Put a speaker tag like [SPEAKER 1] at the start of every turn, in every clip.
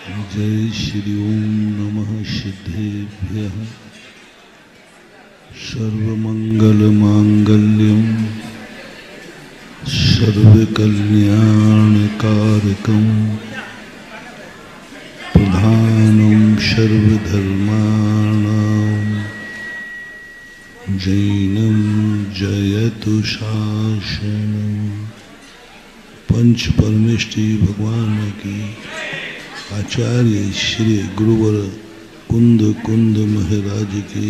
[SPEAKER 1] जय श्री ओम नमः सिद्धेभ्यः सर्वमंगलमांगल्यं सर्वकल्याणकारकं प्रधानं सर्वधर्माणां जैनं जयतु शासनं। पंच परमेष्टि भगवान की, आचार्य श्री गुरुवर कुंद कुंद महाराज की,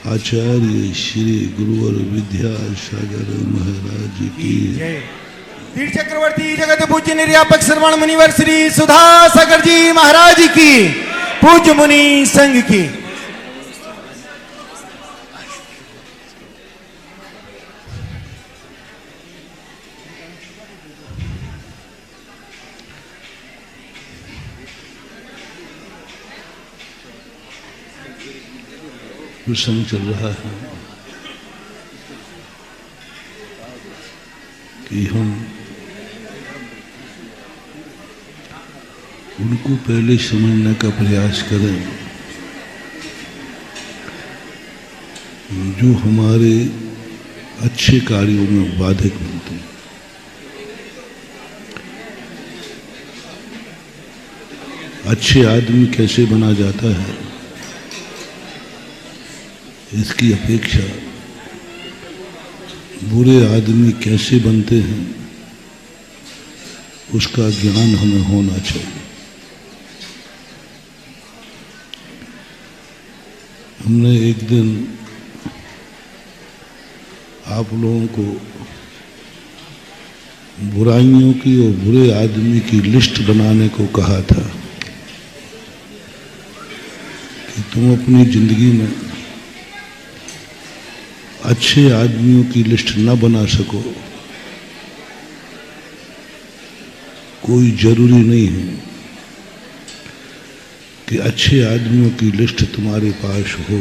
[SPEAKER 1] आचार्य श्री गुरुवर विद्यासागर महाराज की,
[SPEAKER 2] तीर्थ चक्रवर्ती जगत पूज्य निर्यापक श्रवण मुनिवर श्री सुधासागर जी महाराज की, पूज्य मुनि संघ की।
[SPEAKER 1] प्रसंग चल रहा है कि हम उनको पहले समझने का प्रयास करें जो हमारे अच्छे कार्यों में बाधक बनते हैं। अच्छे आदमी कैसे बना जाता है, इसकी अपेक्षा बुरे आदमी कैसे बनते हैं उसका ज्ञान हमें होना चाहिए। हमने एक दिन आप लोगों को बुराइयों की और बुरे आदमी की लिस्ट बनाने को कहा था कि तुम अपनी जिंदगी में अच्छे आदमियों की लिस्ट न बना सको, कोई जरूरी नहीं है कि अच्छे आदमियों की लिस्ट तुम्हारे पास हो।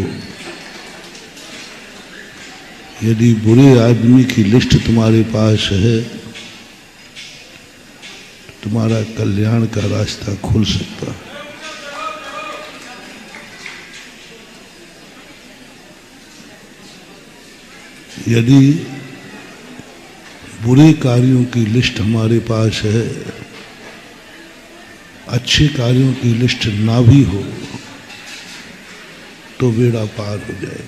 [SPEAKER 1] यदि बुरे आदमी की लिस्ट तुम्हारे पास है तो तुम्हारा कल्याण का रास्ता खुल सकता है। यदि बुरे कार्यों की लिस्ट हमारे पास है, अच्छे कार्यों की लिस्ट ना भी हो तो बेड़ा पार हो जाए।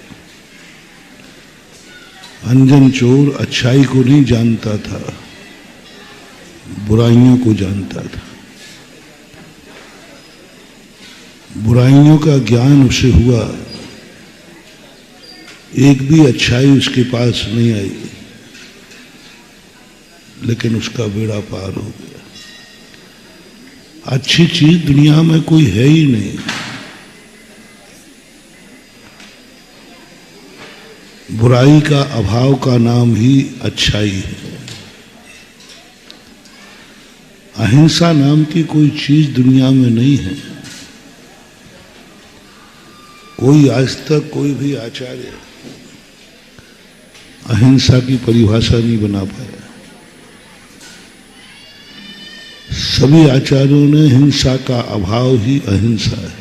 [SPEAKER 1] अंजन चोर अच्छाई को नहीं जानता था, बुराइयों को जानता था। बुराइयों का ज्ञान उसे हुआ, एक भी अच्छाई उसके पास नहीं आई, लेकिन उसका बेड़ा पार हो गया। अच्छी चीज दुनिया में कोई है ही नहीं। बुराई का अभाव का नाम ही अच्छाई है। अहिंसा नाम की कोई चीज दुनिया में नहीं है। कोई आज तक कोई भी आचार्य अहिंसा की परिभाषा नहीं बना पाया। सभी आचार्यों ने हिंसा का अभाव ही अहिंसा है।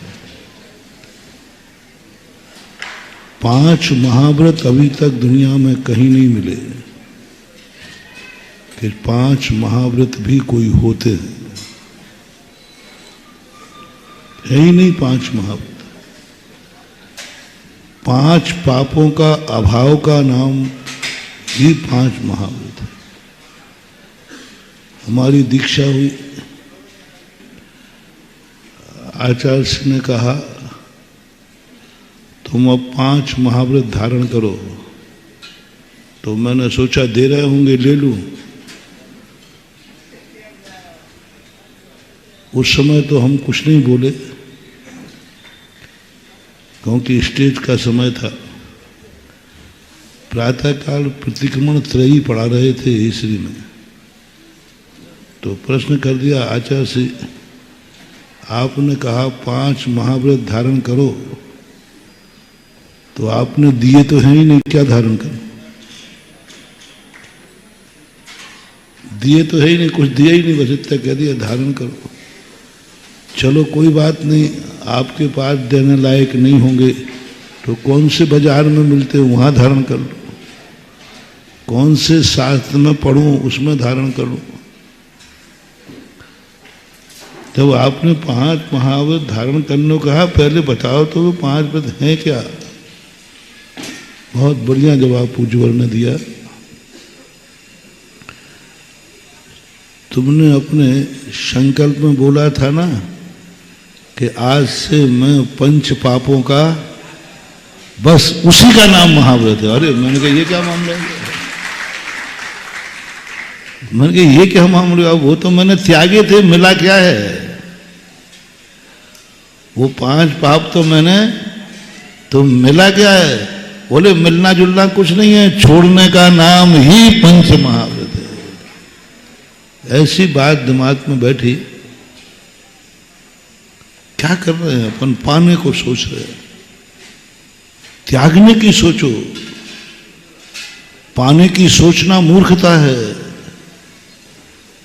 [SPEAKER 1] 5 महाव्रत अभी तक दुनिया में कहीं नहीं मिले कि 5 महाव्रत भी कोई होते हैं। है ही नहीं 5 महाव्रत। 5 पापों का अभाव का नाम ही 5 महाव्रत है। हमारी दीक्षा हुई, आचार्य जी ने कहा तुम अब 5 महाव्रत धारण करो। तो मैंने सोचा दे रहे होंगे ले लूं। उस समय तो हम कुछ नहीं बोले क्योंकि स्टेज का समय था। प्रातःकाल प्रतिक्रमण त्रयी पढ़ा रहे थे ईश्वरी में। तो प्रश्न कर दिया आचार्य से, आपने कहा 5 महाव्रत धारण करो, तो आपने दिए तो हैं ही नहीं, क्या धारण करो? दिए तो है ही नहीं, कुछ दिया ही नहीं, बस इतना कह दिया धारण करो। चलो कोई बात नहीं, आपके पास देने लायक नहीं होंगे तो कौन से बाजार में मिलते वहाँ धारण कर लो, कौन से शास्त्र में पढ़ूं उसमें धारण कर लो। जब आपने 5 महाव्रत धारण करने को कहा, पहले बताओ तो वो 5 व्रत हैं क्या। बहुत बढ़िया जवाब पूज्यवर ने दिया। तुमने अपने संकल्प में बोला था ना कि आज से मैं 5 पापों का, बस उसी का नाम महाव्रत है। अरे मैंने कहा ये क्या मामला है, मैंने कहा ये क्या मामला, वो तो मैंने त्यागे थे, मिला क्या है। वो 5 पाप तो मैंने, तो मिला क्या है। बोले मिलना जुलना कुछ नहीं है, छोड़ने का नाम ही 5 महाव्रत है। ऐसी बात दिमाग में बैठी, क्या कर रहे हैं अपन, पाने को सोच रहे हैं, त्यागने की सोचो। पाने की सोचना मूर्खता है,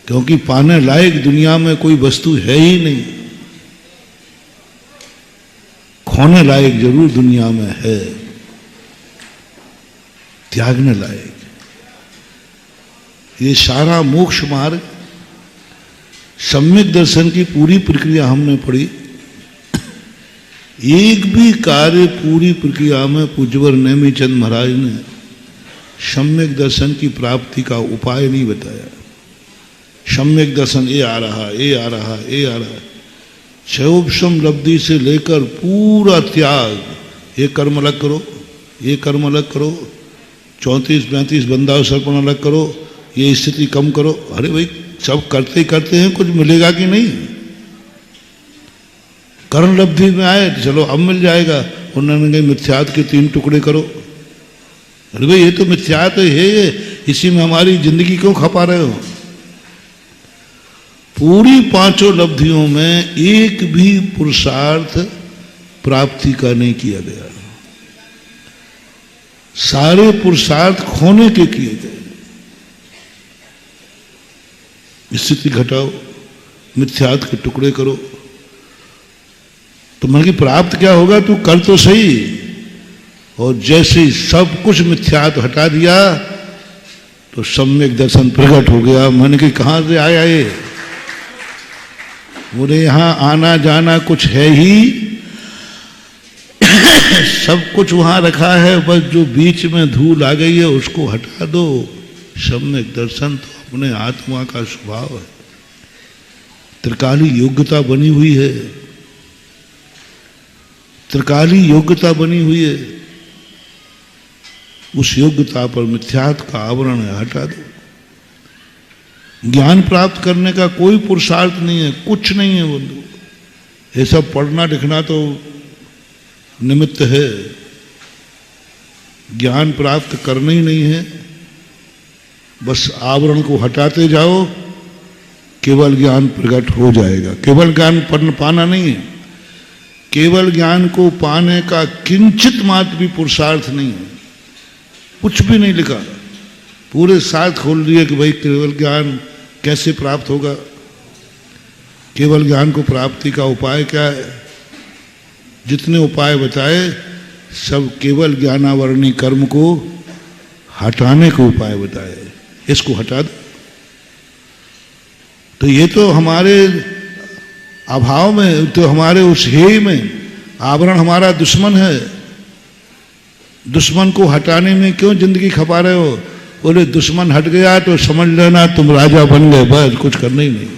[SPEAKER 1] क्योंकि पाने लायक दुनिया में कोई वस्तु है ही नहीं। खोने लायक जरूर दुनिया में है, त्यागने लायक। ये सारा मोक्ष मार्ग, सम्यक दर्शन की पूरी प्रक्रिया हमने पढ़ी। एक भी कार्य पूरी प्रक्रिया में पूज्यवर नेमीचंद महाराज ने सम्यक दर्शन की प्राप्ति का उपाय नहीं बताया। सम्यक दर्शन ये आ रहा, ये आ रहा, ये आ रहा। क्षयोपशम लब्धि से लेकर पूरा त्याग, ये कर्म अलग करो, ये कर्म अलग करो, 34-35 बंधा सर्पण अलग करो, ये स्थिति कम करो। अरे भाई सब करते ही करते हैं, कुछ मिलेगा कि नहीं। कर्म लब्धि में आए तो चलो अब मिल जाएगा। उन्होंने कहा मिथ्यात के 3 टुकड़े करो। अरे भाई ये तो मिथ्यात है, ये इसी में हमारी जिंदगी क्यों खपा रहे हो। पूरी 5 लब्धियों में एक भी पुरुषार्थ प्राप्ति का नहीं किया गया, सारे पुरुषार्थ खोने के किए गए। स्थिति घटाओ, मिथ्यात के टुकड़े करो, तो मन की प्राप्त क्या होगा, तू कर तो सही। और जैसे ही सब कुछ मिथ्यात हटा दिया तो सम्यक दर्शन प्रकट हो गया। मन की कहां से आया ये, बोले यहां आना जाना कुछ है ही सब कुछ वहां रखा है, बस जो बीच में धूल आ गई है उसको हटा दो। सम्यक दर्शन तो अपने आत्मा का स्वभाव है, त्रिकाली योग्यता बनी हुई है, त्रिकाली योग्यता बनी हुई है। उस योग्यता पर मिथ्यात का आवरण है, हटा दो। ज्ञान प्राप्त करने का कोई पुरुषार्थ नहीं है, कुछ नहीं है बंधु। ये सब पढ़ना लिखना तो निमित्त है, ज्ञान प्राप्त करना ही नहीं है। बस आवरण को हटाते जाओ, केवल ज्ञान प्रकट हो जाएगा। केवल ज्ञान पाना नहीं है, केवल ज्ञान को पाने का किंचित मात्र भी पुरुषार्थ नहीं है, कुछ भी नहीं लिखा। पूरे साथ खोल दिए कि भाई केवल ज्ञान कैसे प्राप्त होगा, केवल ज्ञान को प्राप्ति का उपाय क्या है। जितने उपाय बताए सब केवल ज्ञानावरणी कर्म को हटाने के उपाय बताए, इसको हटा दो। तो ये तो हमारे अभाव में, तो हमारे उस हेय में आवरण हमारा दुश्मन है। दुश्मन को हटाने में क्यों जिंदगी खपा रहे हो। बोले दुश्मन हट गया तो समझ लेना तुम राजा बन गए, बस कुछ करना ही नहीं,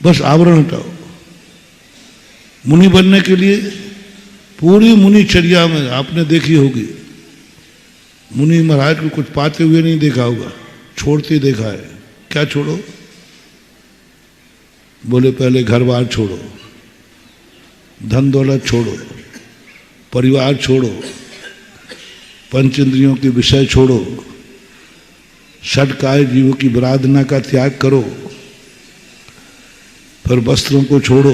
[SPEAKER 1] बस आवरण हटाओ। मुनि बनने के लिए पूरी मुनिचर्या में आपने देखी होगी, मुनि महाराज को कुछ पाते हुए नहीं देखा होगा, छोड़ते देखा है। क्या छोड़ो, बोले पहले घर बार छोड़ो, धन दौलत छोड़ो, परिवार छोड़ो, पंच इंद्रियों के विषय छोड़ो, षटकाय जीवों की विराधना का त्याग करो, फिर वस्त्रों को छोड़ो।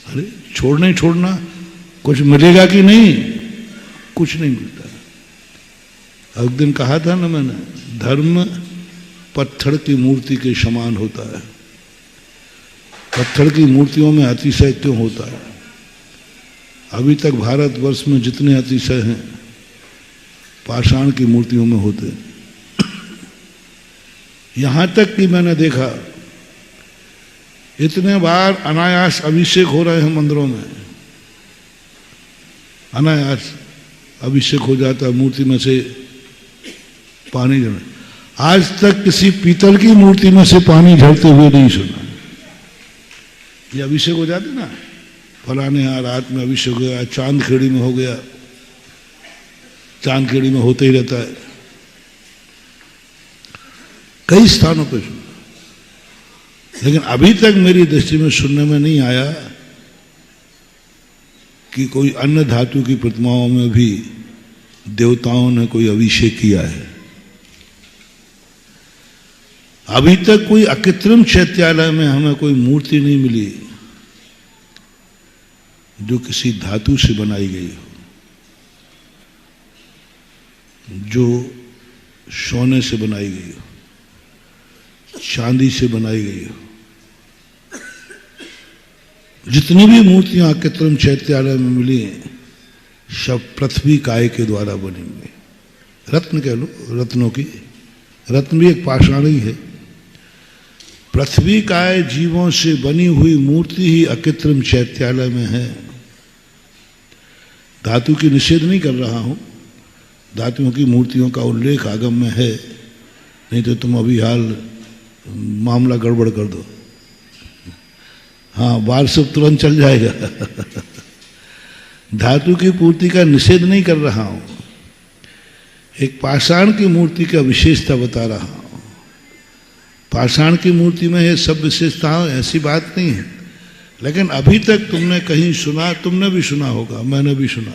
[SPEAKER 1] अरे छोड़ना ही छोड़ना, कुछ मिलेगा कि नहीं, कुछ नहीं मिलता। एक दिन कहा था ना मैंने, धर्म पत्थर की मूर्ति के समान होता है। पत्थर की मूर्तियों में अतिशय क्यों होता है? अभी तक भारतवर्ष में जितने अतिशय हैं पाषाण की मूर्तियों में होते हैं। यहां तक कि मैंने देखा इतने बार अनायास अभिषेक हो रहे हैं मंदिरों में, अनायास अभिषेक हो जाता है, मूर्ति में से पानी झड़। आज तक किसी पीतल की मूर्ति में से पानी झड़ते हुए नहीं सुना। ये अभिषेक हो जाते ना, फलाने यहाँ रात में अभिषेक हो गया, चांद खेड़ी में हो गया, चांद खेड़ी में होते ही रहता है, कई स्थानों पर सुना। लेकिन अभी तक मेरी दृष्टि में सुनने में नहीं आया कि कोई अन्य धातु की प्रतिमाओं में भी देवताओं ने कोई अभिषेक किया है। अभी तक कोई अकृत्रिम चैत्यालय में हमें कोई मूर्ति नहीं मिली जो किसी धातु से बनाई गई हो, जो सोने से बनाई गई हो, चांदी से बनाई गई हो। जितनी भी मूर्तियां कृत्रिम चैत्यालय में मिली हैं सब पृथ्वी काय के द्वारा बनी हुई। रत्न कह लो, रत्नों की, रत्न भी एक पाषाण ही है। पृथ्वी काय जीवों से बनी हुई मूर्ति ही अकृत्रिम चैत्यालय में है। धातु की निषेध नहीं कर रहा हूं, धातुओं की मूर्तियों का उल्लेख आगम में है, नहीं तो तुम अभी हाल मामला गड़बड़ कर दो। हाँ, बार से तुरंत चल जाएगा। धातु की पूर्ति का निषेध नहीं कर रहा हूं, एक पाषाण की मूर्ति का विशेषता बता रहा हूं। पाषाण की मूर्ति में ये सब विशेषताएं, ऐसी बात नहीं है। लेकिन अभी तक तुमने कहीं सुना, तुमने भी सुना होगा, मैंने भी सुना,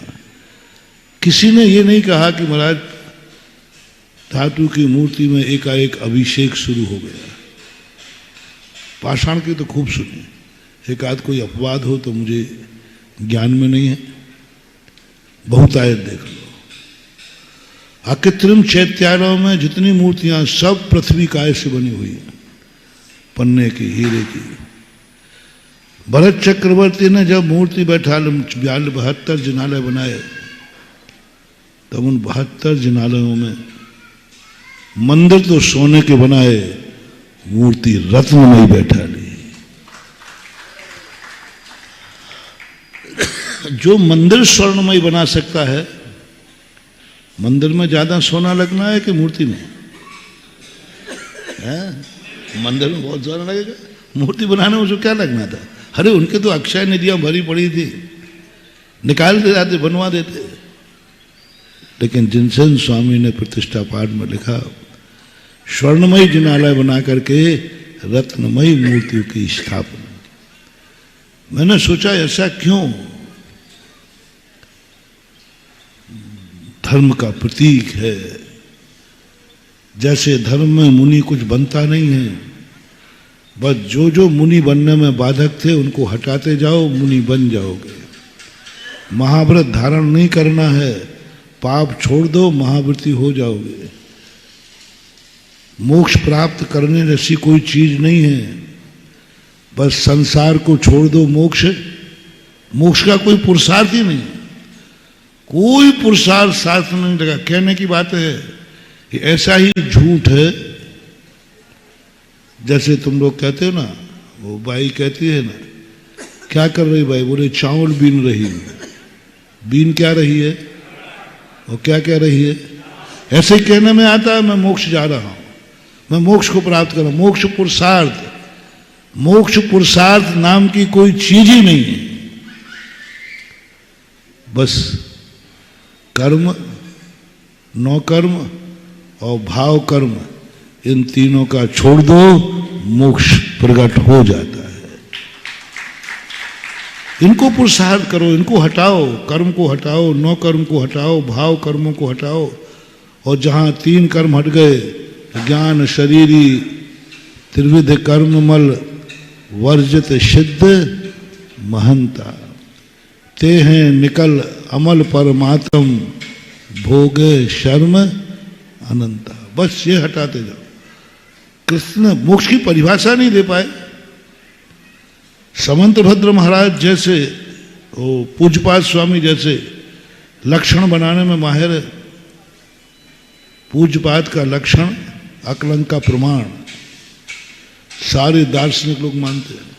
[SPEAKER 1] किसी ने ये नहीं कहा कि महाराज धातु की मूर्ति में एकाएक अभिषेक शुरू हो गया। पाषाण की तो खूब सुनी, एक आध कोई अपवाद हो तो मुझे ज्ञान में नहीं है, बहुत आयत देख लो। अकृत्रिम चैत्यालयों में जितनी मूर्तियां सब पृथ्वी काय से बनी हुई है, पन्ने की, हीरे की। भरत चक्रवर्ती ने जब मूर्ति बैठा 72 जिनालय बनाए, तब उन 72 जिनालयों में मंदिर तो सोने के बनाए, मूर्ति रत्न में ही बैठा ली। जो मंदिर स्वर्णमय बना सकता है, मंदिर में ज्यादा सोना लगना है कि मूर्ति में? मंदिर में बहुत सोना लगेगा, मूर्ति बनाने में उसको क्या लगना था? अरे उनके तो अक्षय निधियां भरी पड़ी थी, निकाल दे जाते, बनवा देते। लेकिन जिनसेन स्वामी ने प्रतिष्ठा पाठ में लिखा, स्वर्णमयी जिनालय बना करके रत्नमयी मूर्तियों की स्थापना। मैंने सोचा ऐसा क्यों? धर्म का प्रतीक है। जैसे धर्म में मुनि कुछ बनता नहीं है, बस जो जो मुनि बनने में बाधक थे उनको हटाते जाओ, मुनि बन जाओगे। महाव्रत धारण नहीं करना है, पाप छोड़ दो, महाव्रती हो जाओगे। मोक्ष प्राप्त करने जैसी कोई चीज नहीं है, बस संसार को छोड़ दो, मोक्ष का कोई पुरुषार्थ ही नहीं, कोई पुरुषार्थ शास्त्र नहीं लगा। कहने की बात है कि ऐसा ही झूठ है जैसे तुम लोग कहते हो ना, वो बाई कहती है ना, क्या कर रही बाई? बोले चावल बीन रही है। बीन क्या रही है और क्या कह रही है? ऐसे ही कहने में आता है मैं मोक्ष जा रहा हूं, मैं मोक्ष को प्राप्त कर रहा हूं। मोक्ष पुरुषार्थ नाम की कोई चीज ही नहीं है। बस कर्म, नौकर्म और भाव कर्म, इन तीनों का छोड़ दो, मोक्ष प्रकट हो जाता है। इनको पुरुषार्थ करो, इनको हटाओ, कर्म को हटाओ, नौकर्म को हटाओ, भाव कर्मों को हटाओ। और जहां 3 कर्म हट गए, ज्ञान शरीरी त्रिविध कर्ममल वर्जित सिद्ध महंता, ते हैं निकल अमल परमात्म भोगे शर्म अनंता। बस ये हटाते जाओ। कृष्ण मोक्ष की परिभाषा नहीं दे पाए। समंतभद्र महाराज जैसे, वो पूज्यपाद स्वामी जैसे लक्षण बनाने में माहिर है। पूज्यपाद का लक्षण अकलंक का प्रमाण सारे दार्शनिक लोग मानते हैं।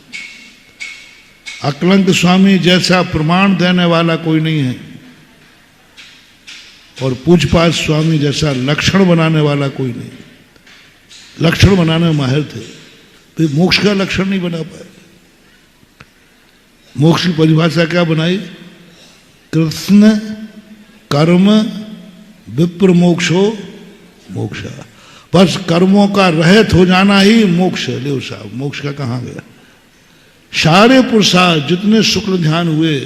[SPEAKER 1] अकलंक स्वामी जैसा प्रमाण देने वाला कोई नहीं है, और पूज्यपाद स्वामी जैसा लक्षण बनाने वाला कोई नहीं। लक्षण बनाने में माहिर थे, फिर मोक्ष का लक्षण नहीं बना पाए। मोक्ष की परिभाषा क्या बनाई? कृष्ण कर्म विप्र मोक्षो मोक्षा। बस कर्मों का रहित हो जाना ही मोक्ष है। ले साहब, मोक्ष का कहाँ गया? सारे पुरुषार्थ जितने शुक्ल ध्यान हुए,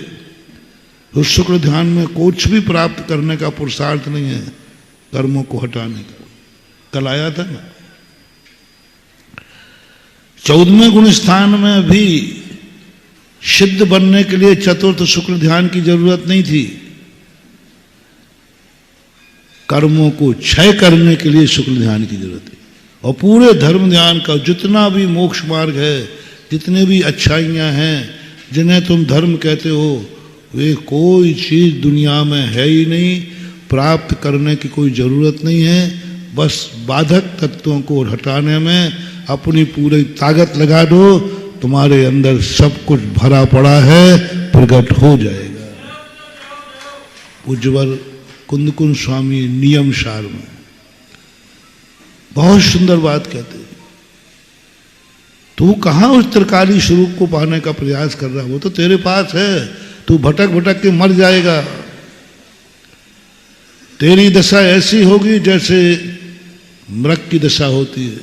[SPEAKER 1] उस शुक्ल ध्यान में कुछ भी प्राप्त करने का पुरुषार्थ नहीं है कर्मों को हटाने का। कल आया था ना, 14वें गुण स्थान में भी सिद्ध बनने के लिए चतुर्थ शुक्ल ध्यान की जरूरत नहीं थी। कर्मों को क्षय करने के लिए शुक्ल ध्यान की जरूरत है। और पूरे धर्म ध्यान का जितना भी मोक्ष मार्ग है, जितने भी अच्छाइयां हैं, जिन्हें तुम धर्म कहते हो, वे कोई चीज दुनिया में है ही नहीं। प्राप्त करने की कोई जरूरत नहीं है। बस बाधक तत्वों को हटाने में अपनी पूरी ताकत लगा दो, तुम्हारे अंदर सब कुछ भरा पड़ा है, प्रकट हो जाएगा। पूज्यवर कुंदकुंज स्वामी नियम सार में बहुत सुंदर बात कहते हैं। तू कहां उस त्रिकाली स्वरूप को पाने का प्रयास कर रहा है? वो तो तेरे पास है। तू भटक भटक के मर जाएगा। तेरी दशा ऐसी होगी जैसे मृग की दशा होती है।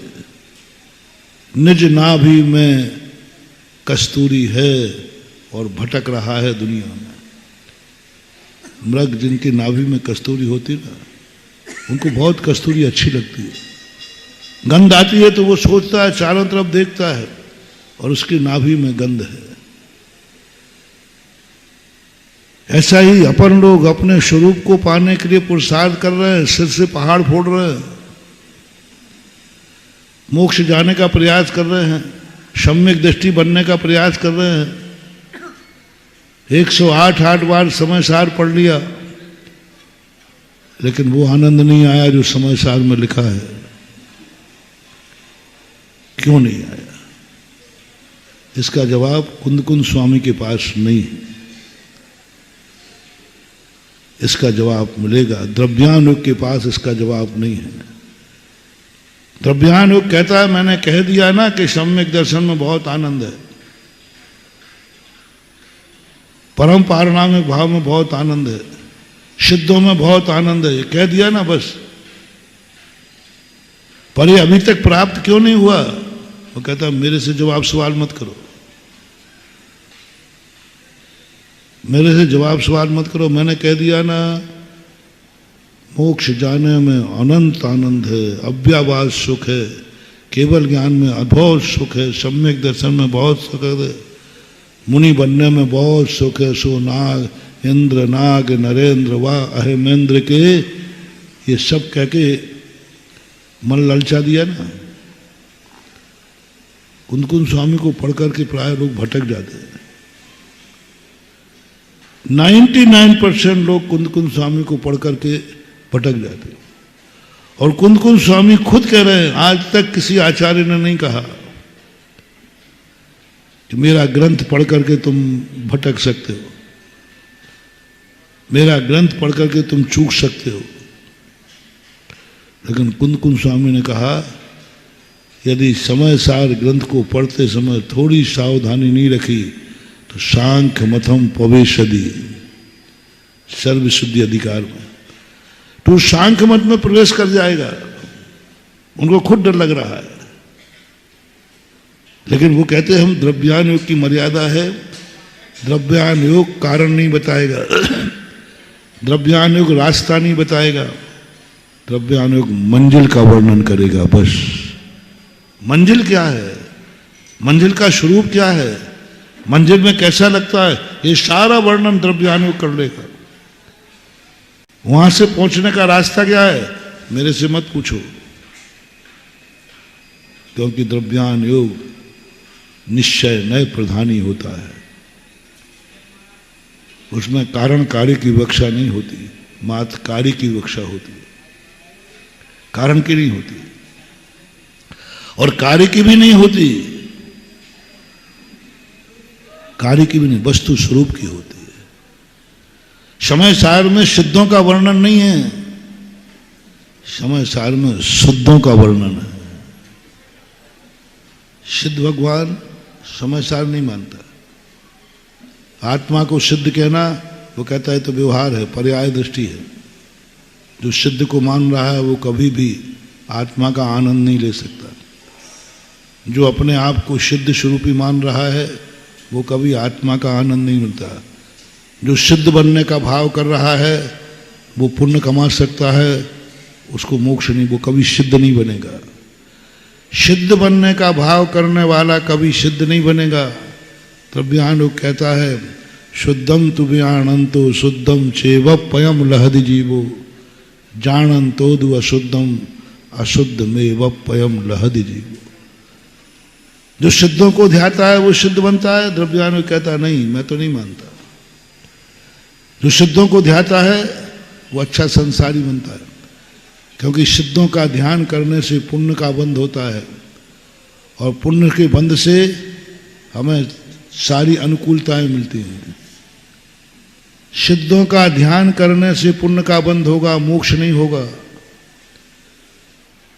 [SPEAKER 1] निज नाभि में कस्तूरी है और भटक रहा है दुनिया में। मृग जिनकी नाभि में कस्तूरी होती है ना, उनको बहुत कस्तूरी अच्छी लगती है। गंध आती है तो वो सोचता है, चारों तरफ देखता है, और उसकी नाभि में गंध है। ऐसा ही अपन लोग अपने स्वरूप को पाने के लिए पुरुषार्थ कर रहे हैं, सिर से पहाड़ फोड़ रहे हैं, मोक्ष जाने का प्रयास कर रहे हैं, सम्यक दृष्टि बनने का प्रयास कर रहे हैं। 108 बार समय सार पढ़ लिया, लेकिन वो आनंद नहीं आया जो समय सार में लिखा है। क्यों नहीं आया? इसका जवाब कुंदकुंज स्वामी के पास नहीं है। इसका जवाब मिलेगा द्रव्यानुग के पास। इसका जवाब नहीं है। द्रव्यानुग कहता है, मैंने कह दिया ना कि सम्यक दर्शन में बहुत आनंद है, परम पारणामिक भाव में बहुत आनंद है, सिद्धों में बहुत आनंद है, ये कह दिया ना बस। पर ये अभी तक प्राप्त क्यों नहीं हुआ? वो कहता मेरे से जवाब सवाल मत करो, मेरे से जवाब सवाल मत करो। मैंने कह दिया ना, मोक्ष जाने में अनंत आनंद है, अव्याभास सुख है, केवल ज्ञान में अद्भुत सुख है, सम्यक दर्शन में बहुत सुख है, मुनि बनने में बहुत सुख है। सो नाग इंद्र नाग नरेंद्र व अहेमेंद्र के, ये सब कह के मन ललचा दिया ना। कुंदकुंज स्वामी को पढ़ करके प्राय लोग भटक जाते हैं। 99% लोग कुंदकुंज स्वामी को पढ़ करके भटक जाते हैं। और कुंदकुंज स्वामी खुद कह रहे हैं, आज तक किसी आचार्य ने नहीं कहा कि मेरा ग्रंथ पढ़ करके तुम भटक सकते हो, मेरा ग्रंथ पढ़ करके तुम चूक सकते हो। लेकिन कुंदकुंज स्वामी ने कहा, यदि समय सार ग्रंथ को पढ़ते समय थोड़ी सावधानी नहीं रखी तो सांख्य मथम पवेशदी, सर्वशुद्धि अधिकार में तो सांख्य मत में प्रवेश कर जाएगा। उनको खुद डर लग रहा है। लेकिन वो कहते हैं हम द्रव्यान योग की मर्यादा है, द्रव्यान योग कारण नहीं बताएगा, द्रव्यान योग रास्ता नहीं बताएगा, द्रव्यान योग मंजिल का वर्णन करेगा। बस मंजिल क्या है, मंजिल का स्वरूप क्या है, मंजिल में कैसा लगता है, ये सारा वर्णन द्रव्यान योग कर लेगा। वहां से पहुंचने का रास्ता क्या है, मेरे से मत पूछो, क्योंकि द्रव्यान योग निश्चय नए प्रधानी होता है। उसमें कारण कार्य की विवक्षा नहीं होती, मात्र कार्य की विवक्षा होती है, कारण की नहीं होती और कार्य की भी नहीं होती, कार्य की भी नहीं, वस्तु स्वरूप की होती है। समय सार में सिद्धों का वर्णन नहीं है, समय सार में शुद्धों का वर्णन है। सिद्ध भगवान समय सार नहीं मानता। आत्मा को सिद्ध कहना, वो कहता है तो व्यवहार है, पर्याय दृष्टि है। जो सिद्ध को मान रहा है वो कभी भी आत्मा का आनंद नहीं ले सकता। जो अपने आप को सिद्ध स्वरूपी मान रहा है वो कभी आत्मा का आनंद नहीं मिलता। जो सिद्ध बनने का भाव कर रहा है वो पुण्य कमा सकता है, उसको मोक्ष नहीं, वो कभी सिद्ध नहीं बनेगा। सिद्ध बनने का भाव करने वाला कभी सिद्ध नहीं बनेगा। द्रव्यान कहता है शुद्धम तुभ्यानंतो शुद्धम चेव पयम लहदि जीवो जानंतो दु अशुद्धम अशुद्ध में पयम लहदि जीवो। जो सिद्धों को ध्याता है वो सिद्ध बनता है। द्रव्यान कहता नहीं, मैं तो नहीं मानता। जो सिद्धों को ध्याता है वो अच्छा संसारी बनता है, क्योंकि सिद्धों का ध्यान करने से पुण्य का बंध होता है और पुण्य के बंध से हमें सारी अनुकूलताएं मिलती हैं। सिद्धों का ध्यान करने से पुण्य का बंध होगा, मोक्ष नहीं होगा।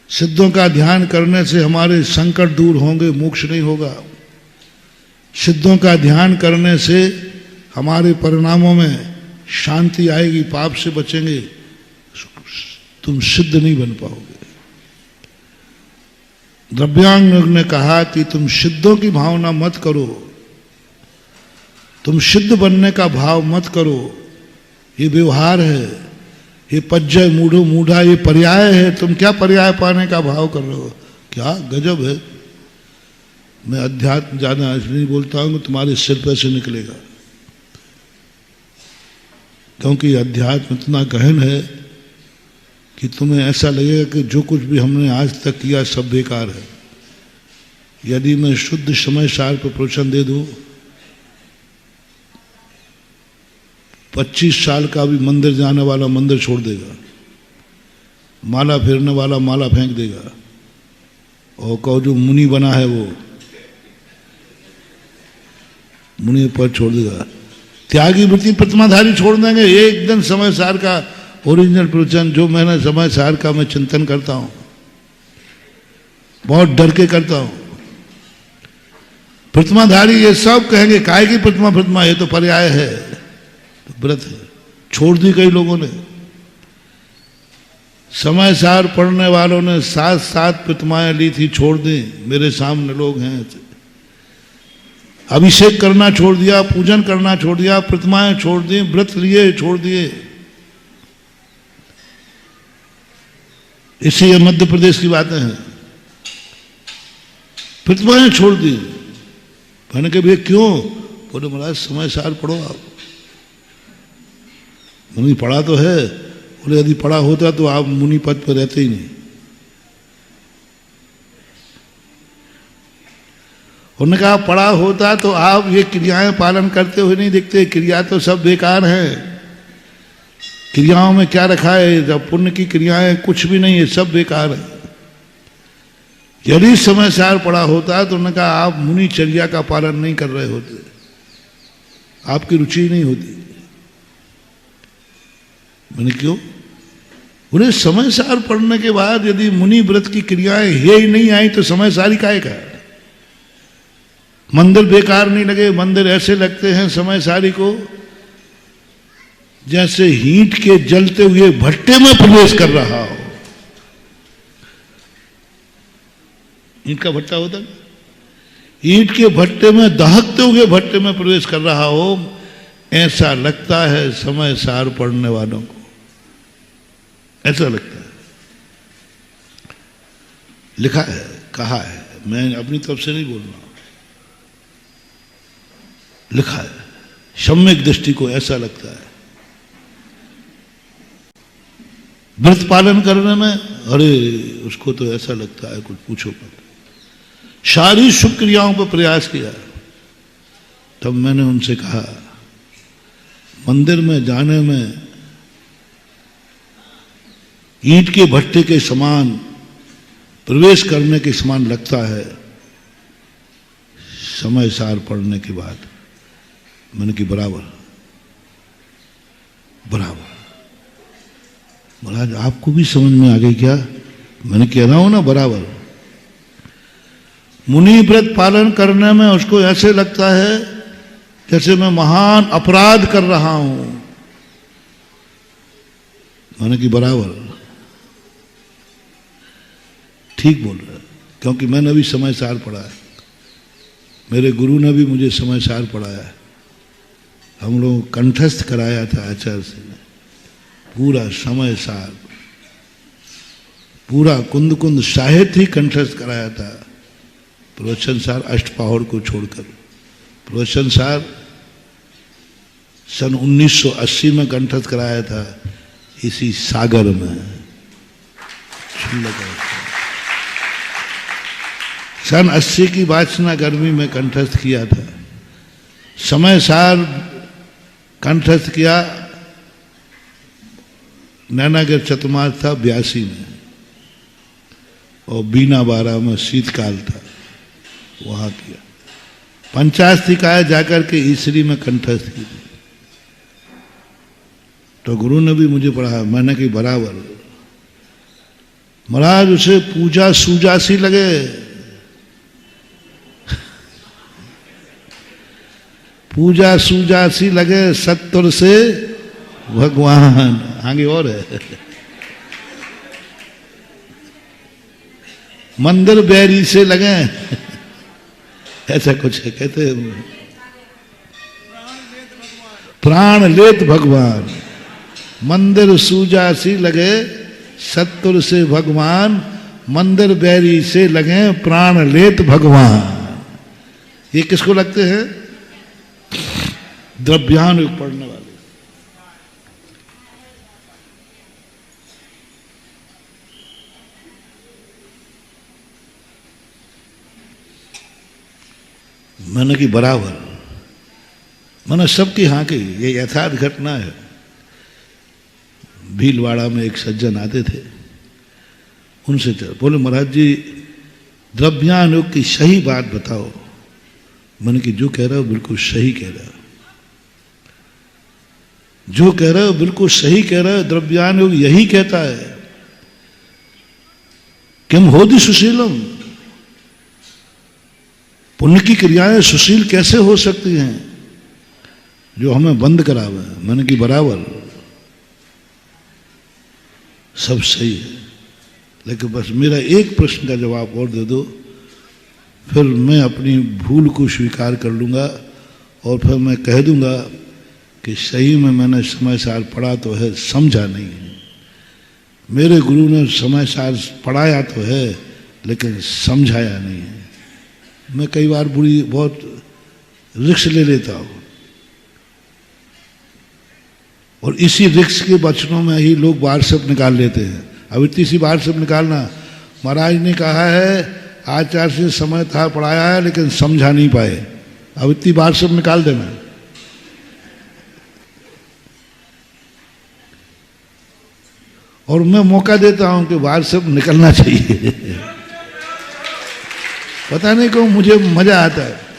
[SPEAKER 1] सिद्धों का ध्यान करने से हमारे संकट दूर होंगे, मोक्ष नहीं होगा। सिद्धों का ध्यान करने से हमारे परिणामों में शांति आएगी, पाप से बचेंगे, तुम सिद्ध नहीं बन पाओगे। द्रव्यांग ने कहा कि तुम सिद्धों की भावना मत करो, तुम सिद्ध बनने का भाव मत करो। ये व्यवहार है, ये पज्जय मूढ़ो मूढ़ा, ये पर्याय है। तुम क्या पर्याय पाने का भाव कर रहे हो? क्या गजब है। मैं अध्यात्म ज्यादा इसलिए बोलता हूं कि तुम्हारे सिर पर से निकलेगा, क्योंकि अध्यात्म इतना गहन है कि तुम्हें ऐसा लगेगा कि जो कुछ भी हमने आज तक किया सब बेकार है। यदि मैं शुद्ध समय सार पर प्रवचन दे दूं, 25 साल का भी मंदिर जाने वाला मंदिर छोड़ देगा, माला फेरने वाला माला फेंक देगा, और कहो जो मुनि बना है वो मुनि पर छोड़ देगा। त्यागी वृत्ति प्रतिमाधारी छोड़ देंगे। एकदम समय सार का ओरिजिनल प्रवचन जो मैंने समय सार का मैं चिंतन करता हूं, बहुत डर के करता हूं। प्रतिमाधारी ये सब कहेंगे काय की प्रतिमा, प्रतिमा ये तो पर्याय है, तो व्रत है। छोड़ दी कई लोगों ने। समय सार पढ़ने वालों ने 7 प्रतिमाएं ली थी, छोड़ दी। मेरे सामने लोग हैं। अभिषेक करना छोड़ दिया, पूजन करना छोड़ दिया, प्रतिमाएं छोड़ दी, व्रत लिए छोड़ दिए। इसे मध्य प्रदेश की बातें हैं। प्रतिमाएं छोड़ दी। मैंने कहा भैया क्यों? बोले महाराज समय सार पढ़ो आप। मुनि पढ़ा तो है। बोले यदि पढ़ा होता तो आप मुनि पद पर रहते ही नहीं। उन्होंने कहा पढ़ा होता तो आप ये क्रियाएं पालन करते हुए नहीं दिखते। क्रिया तो सब बेकार है। क्रियाओं में क्या रखा है? जब पुण्य की क्रियाएं कुछ भी नहीं है, सब बेकार है। यदि समय सार पढ़ा होता तो उन्होंने कहा आप मुनिचर्या का पालन नहीं कर रहे होते, आपकी रुचि नहीं होती। मैंने क्यों? उन्हें समय सार पढ़ने के बाद यदि मुनि व्रत की क्रियाएं ही नहीं आई तो समय सारी काहे का? मंदिर बेकार नहीं लगे। मंदिर ऐसे लगते हैं समय सारी को जैसे हीट के जलते हुए भट्टे में प्रवेश कर रहा हो। ईंट का भट्टा होता है, ईंट के भट्टे में दहकते हुए भट्टे में प्रवेश कर रहा हो, ऐसा लगता है समय सार पढ़ने वालों को। ऐसा लगता है। लिखा है, कहा है, मैं अपनी तरफ से नहीं बोल रहा, लिखा है। सम्यक दृष्टि को ऐसा लगता है। व्रत पालन करने में अरे उसको तो ऐसा लगता है कुछ पूछो मत। सारी शुभ क्रियाओं पर प्रयास किया। तब मैंने उनसे कहा, मंदिर में जाने में ईंट के भट्टे के समान, प्रवेश करने के समान लगता है, समय सार पढ़ने के बाद। मैंने कि बराबर बराबर। महाराज आपको भी समझ में आ गई क्या? मैंने कह रहा हूं ना बराबर। मुनि व्रत पालन करने में उसको ऐसे लगता है जैसे मैं महान अपराध कर रहा हूं। मैंने कि बराबर, ठीक बोल रहा है, क्योंकि मैंने भी समय सार पढ़ा है, मेरे गुरु ने भी मुझे समय सार पढ़ाया है। हम लोग कंठस्थ कराया था आचार्य से ने, पूरा समय सार, पूरा कुंद कुंद साहित्य ही कंठस्थ कराया था। प्रवचन सार अष्टपहर को छोड़कर प्रवचन सार सन 1980 में कंठस्थ कराया था, इसी सागर में। सन 80 की वासना गर्मी में कंठस्थ किया था। समय सार कंठस्थ किया, नैनागिर चतुर्मास था 82 में, और बीना बारा में शीतकाल था, वहां किया। पंचास्तिकाय जाकर के ईसरी में कंठस्थ की थी। तो गुरु ने भी मुझे पढ़ाया। मैंने कि बराबर। महाराज उसे पूजा सूजा सी लगे, पूजा सूजा सी लगे, सत्तर से भगवान। आगे और है, मंदिर बैरी से लगे, ऐसा कुछ है, कहते हैं प्राण लेत भगवान। मंदिर सूजा सी लगे, सत्तर से भगवान, मंदिर बैरी से लगे, प्राण लेत भगवान। ये किसको लगते हैं? द्रव्यान युग पढ़ने वाले। मैंने कि बराबर। मैंने सबकी हाँ की, ये यथार्थ घटना है। भीलवाड़ा में एक सज्जन आते थे, उनसे बोले महाराज जी द्रव्यान युग की सही बात बताओ। मैंने कि जो कह रहे हो बिल्कुल सही कह रहे हो, जो कह रहे हो बिल्कुल सही कह रहे हो। द्रव्यान युग यही कहता है, किम होदि सुशीलम, पुण्य की क्रियाएं सुशील कैसे हो सकती हैं जो हमें बंद करावे। मैंने कि बराबर, सब सही है, लेकिन बस मेरा एक प्रश्न का जवाब और दे दो, फिर मैं अपनी भूल को स्वीकार कर लूंगा और फिर मैं कह दूंगा कि सही में मैंने समय सार पढ़ा तो है, समझा नहीं है। मेरे गुरु ने समय सार पढ़ाया तो है, लेकिन समझाया नहीं है। मैं कई बार बहुत रिस्क ले लेता हूं, और इसी रिस्क के वचनों में ही लोग वार्षिक निकाल लेते हैं। अब इतनी सी वार्षिक निकालना, महाराज ने कहा है आचार्य से समय था पढ़ाया है, लेकिन समझा नहीं पाए, अब इतनी वार्षिक निकाल देना। और मैं मौका देता हूं कि वार्षिक निकलना चाहिए। पता नहीं क्यों मुझे मजा आता है।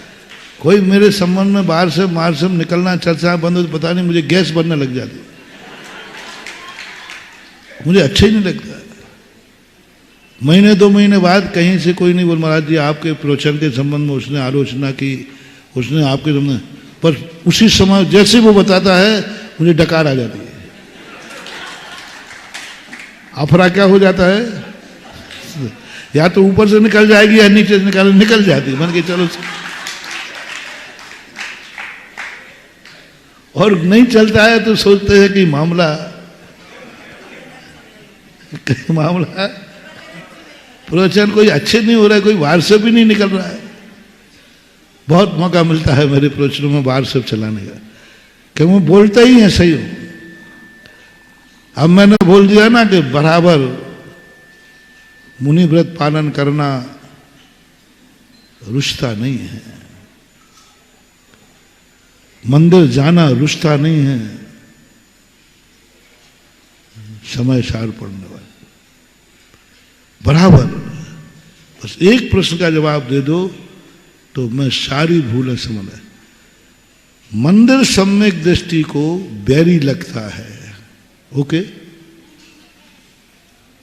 [SPEAKER 1] कोई मेरे संबंध में बाहर से मार से निकलना, चर्चा बंद हो, तो पता नहीं मुझे गैस बनने लग जाती, मुझे अच्छा ही नहीं लगता। महीने 2 महीने बाद कहीं से कोई नहीं बोल महाराज जी आपके प्रवचन के संबंध में उसने आलोचना की, उसने आपके संबंध, पर उसी समय जैसे वो बताता है मुझे डकार आ जाती है। अफरा क्या हो जाता है, या तो ऊपर से निकल जाएगी या नीचे से निकल जाती है। मान के चलो, और नहीं चलता है तो सोचते हैं कि मामला प्रवचन कोई अच्छे नहीं हो रहा है, कोई बाहर से भी नहीं निकल रहा है। बहुत मौका मिलता है मेरे प्रवचनों में बाहर से चलाने का, कि मैं बोलता ही है सही हूं। अब मैंने बोल दिया ना कि बराबर मुनि व्रत पालन करना रुचता नहीं है, मंदिर जाना रुचता नहीं है समय सार पढ़ने वाले बराबर। बस एक प्रश्न का जवाब दे दो तो मैं सारी भूलें समझ लें। मंदिर सम्यक दृष्टि को बैरी लगता है, ओके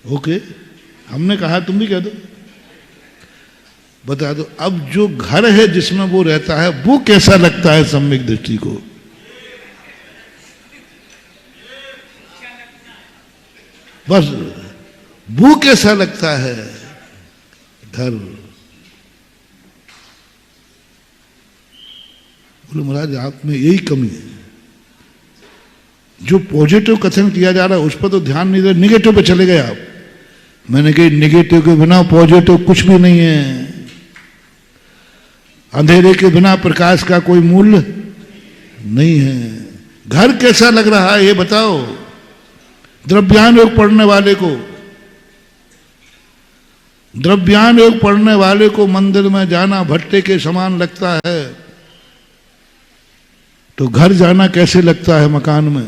[SPEAKER 1] ओके, हमने कहा तुम भी कह दो, बता दो। अब जो घर है जिसमें वो रहता है वो कैसा लगता है सम्यक दृष्टि को? बस वो कैसा लगता है घर? बोले महाराज आप में यही कमी है, जो पॉजिटिव कथन किया जा रहा है उस पर तो ध्यान नहीं दे, निगेटिव पे चले गए आप। मैंने कही निगेटिव के बिना पॉजिटिव कुछ भी नहीं है, अंधेरे के बिना प्रकाश का कोई मूल्य नहीं है। घर कैसा लग रहा है ये बताओ द्रव्यान योग पढ़ने वाले को। द्रव्यान योग पढ़ने वाले को मंदिर में जाना भट्टे के समान लगता है, तो घर जाना कैसे लगता है मकान में?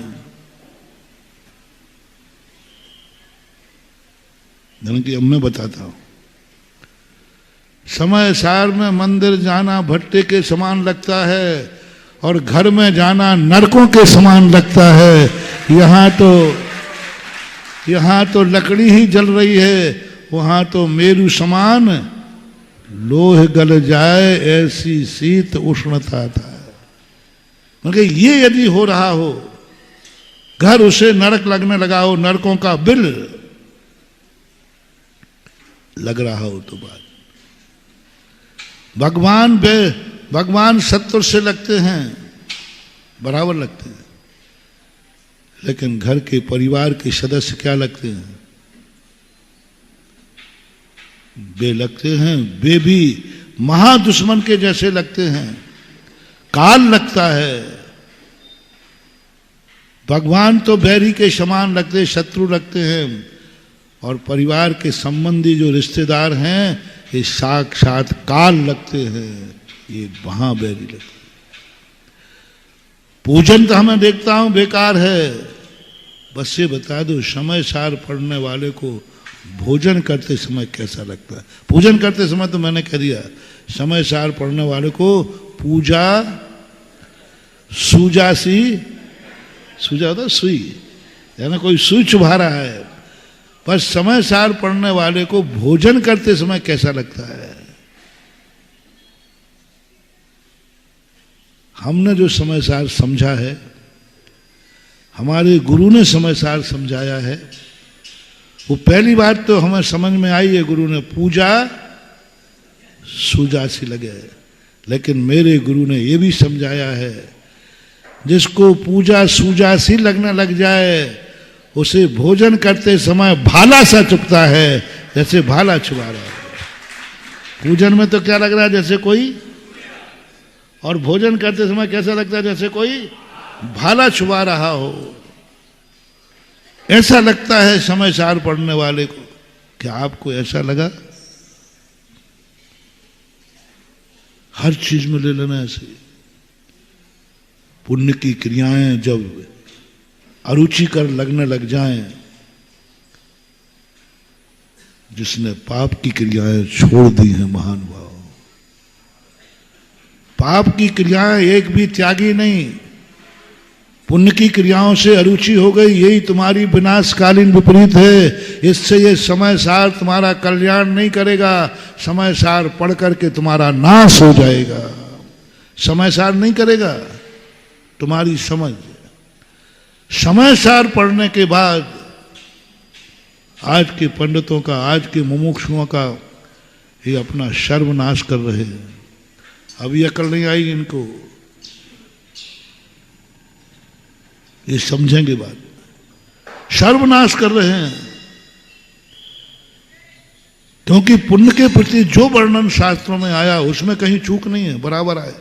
[SPEAKER 1] धन की अब मैं बताता हूं। समय सार में मंदिर जाना भट्टे के समान लगता है और घर में जाना नरकों के समान लगता है। यहां तो लकड़ी ही जल रही है, वहां तो मेरु समान लोह गल जाए ऐसी शीत उष्णता था। मतलब ये यदि हो रहा हो, घर उसे नरक लगने लगा हो, नरकों का बिल लग रहा हो तो बात। भगवान सत्वर से लगते हैं, बराबर लगते हैं, लेकिन घर के परिवार के सदस्य क्या लगते हैं? वे लगते हैं, वे भी महादुश्मन के जैसे लगते हैं, काल लगता है। भगवान तो बैरी के समान लगते, शत्रु लगते हैं, और परिवार के संबंधी जो रिश्तेदार हैं ये साक्षात काल लगते हैं, ये वहां बैरी लगते हैं। पूजन तो हमें देखता हूं बेकार है। बस ये बता दो समय सार पढ़ने वाले को भोजन करते समय कैसा लगता है? पूजन करते समय तो मैंने कह दिया, समय सार पढ़ने वाले को पूजा सूजा होता सुई, यानी कोई सुई चुभा रहा है। पर समय सार पढ़ने वाले को भोजन करते समय कैसा लगता है? हमने जो समय सार समझा है, हमारे गुरु ने समय सार समझाया है, वो पहली बात तो हमें समझ में आई है, गुरु ने पूजा सूजा सी लगे। लेकिन मेरे गुरु ने ये भी समझाया है, जिसको पूजा सूजा सी लगने लग जाए उसे भोजन करते समय भाला सा चुभता है, जैसे भाला चुभा रहा है। पूजन में तो क्या लग रहा है? जैसे कोई, और भोजन करते समय कैसा लगता है? जैसे कोई भाला चुभा रहा हो। ऐसा लगता है समय सार पढ़ने वाले को। क्या आपको ऐसा लगा? हर चीज में ले लेना ऐसे। पुण्य की क्रियाएं जब अरुचिकर लगने लग जाएं, जिसने पाप की क्रियाएं छोड़ दी हैं महानुभाव, पाप की क्रियाएं एक भी त्यागी नहीं, पुण्य की क्रियाओं से अरुचि हो गई, यही तुम्हारी विनाशकालीन विपरीत है। इससे ये समय सार तुम्हारा कल्याण नहीं करेगा, समय सार पढ़ करके तुम्हारा नाश हो जाएगा। समय सार नहीं करेगा तुम्हारी समझ। समय सार पढ़ने के बाद आज के पंडितों का, आज के मुमुक्षुओं का ये अपना सर्वनाश कर रहे हैं। अभी अकल नहीं आई इनको, ये समझेंगे बात। सर्वनाश कर रहे हैं, क्योंकि पुण्य के प्रति जो वर्णन शास्त्रों में आया उसमें कहीं चूक नहीं है, बराबर आया।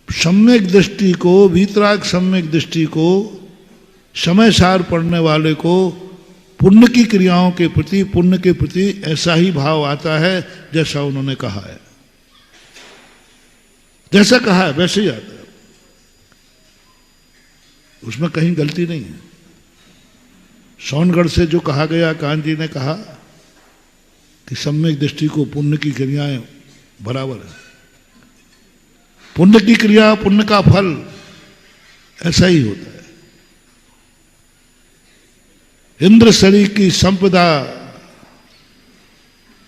[SPEAKER 1] सम्यक दृष्टि को, वीतराग सम्यक दृष्टि को, समय सार पढ़ने वाले को पुण्य की क्रियाओं के प्रति, पुण्य के प्रति ऐसा ही भाव आता है जैसा उन्होंने कहा है। जैसा कहा है वैसे ही आता है, उसमें कहीं गलती नहीं है। सोनगढ़ से जो कहा गया, कान्ह जी ने कहा कि सम्यक दृष्टि को पुण्य की क्रियाएं बराबर है, पुण्य की क्रिया पुण्य का फल, ऐसा ही होता है। इंद्र शरीर की संपदा,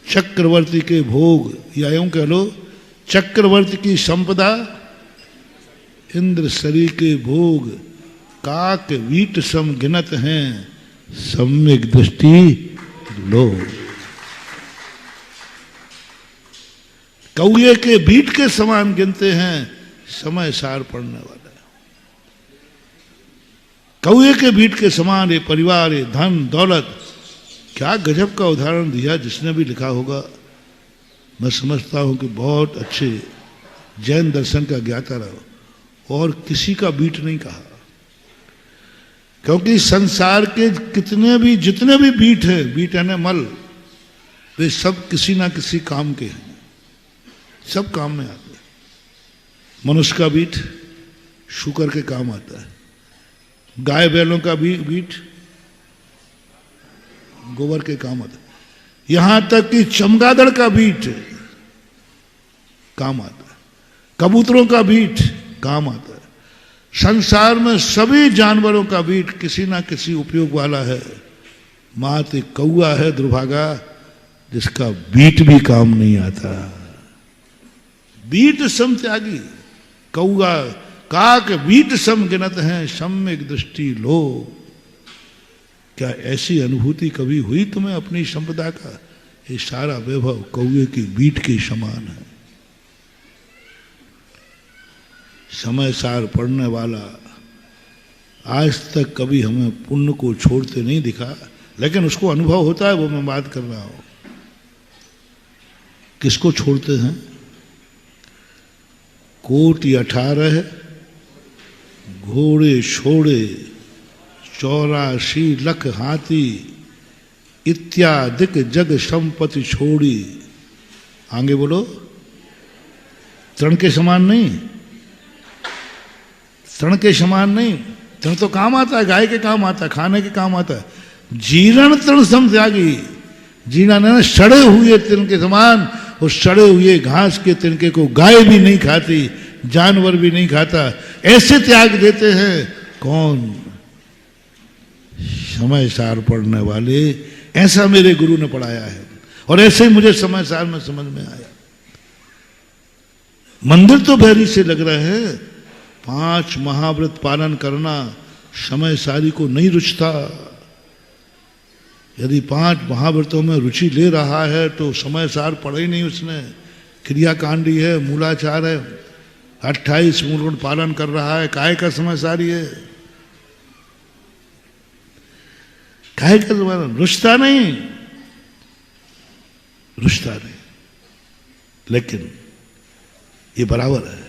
[SPEAKER 1] चक्रवर्ती के भोग, या यूं कह लो चक्रवर्ती की संपदा, इंद्र शरीर के भोग, काक वीट सम गिनत हैं, सम्यक दृष्टि लो। कौए के बीट के समान गिनते हैं, समय सार पड़ने वाला है। कौए के बीट के समान ये परिवार, ये धन दौलत, क्या गजब का उदाहरण दिया जिसने भी लिखा होगा। मैं समझता हूं कि बहुत अच्छे जैन दर्शन का ज्ञाता रहो, और किसी का बीट नहीं कहा, क्योंकि संसार के जितने भी बीट है, बीट है ना मल, वे सब किसी ना किसी काम के हैं, सब काम में आते हैं। मनुष्य का बीट शुकर के काम आता है, गाय बैलों का भी बीट गोबर के काम आता है, यहां तक कि चमगादड़ का बीट काम आता है, कबूतरों का बीट काम आता है। संसार में सभी जानवरों का बीट किसी ना किसी उपयोग वाला है। मात्र कौआ है दुर्भागा जिसका बीट भी काम नहीं आता। बीट सम त्यागी, कौआ काक बीट सम गिनत हैं, सम्यक दृष्टि लो। क्या ऐसी अनुभूति कभी हुई तुम्हें अपनी संपदा का? ये सारा वैभव कौए की बीट के समान है। समय सार पड़ने वाला, आज तक कभी हमें पुण्य को छोड़ते नहीं दिखा, लेकिन उसको अनुभव होता है, वो मैं बात कर रहा हूं। किसको छोड़ते हैं? कोटि 18 घोड़े छोड़े, 84 लख हाथी, इत्यादिक जग संपत्ति छोड़ी। आगे बोलो। तृण के समान नहीं, तृण के समान नहीं। तृण तो काम आता है, गाय के काम आता है, खाने के काम आता है। जीर्ण तृण सम त्यागी, जीर्ण ने सड़े हुए तृण के समान, उस सड़े हुए घास के तिनके को गाय भी नहीं खाती, जानवर भी नहीं खाता, ऐसे त्याग देते हैं। कौन? समय सार पढ़ने वाले। ऐसा मेरे गुरु ने पढ़ाया है, और ऐसे ही मुझे समय सार में समझ में आया। मंदिर तो भैरी से लग रहे हैं, 5 महाव्रत पालन करना समय सारी को नहीं रुचता। यदि 5 महाव्रतों में रुचि ले रहा है तो समय सार पढ़ा ही नहीं उसने। क्रियाकांडी है, मूलाचार है, 28 मूल पालन कर रहा है, काय का समय सारी है, काय का समय रुचता नहीं, रुचता नहीं। लेकिन ये बराबर है।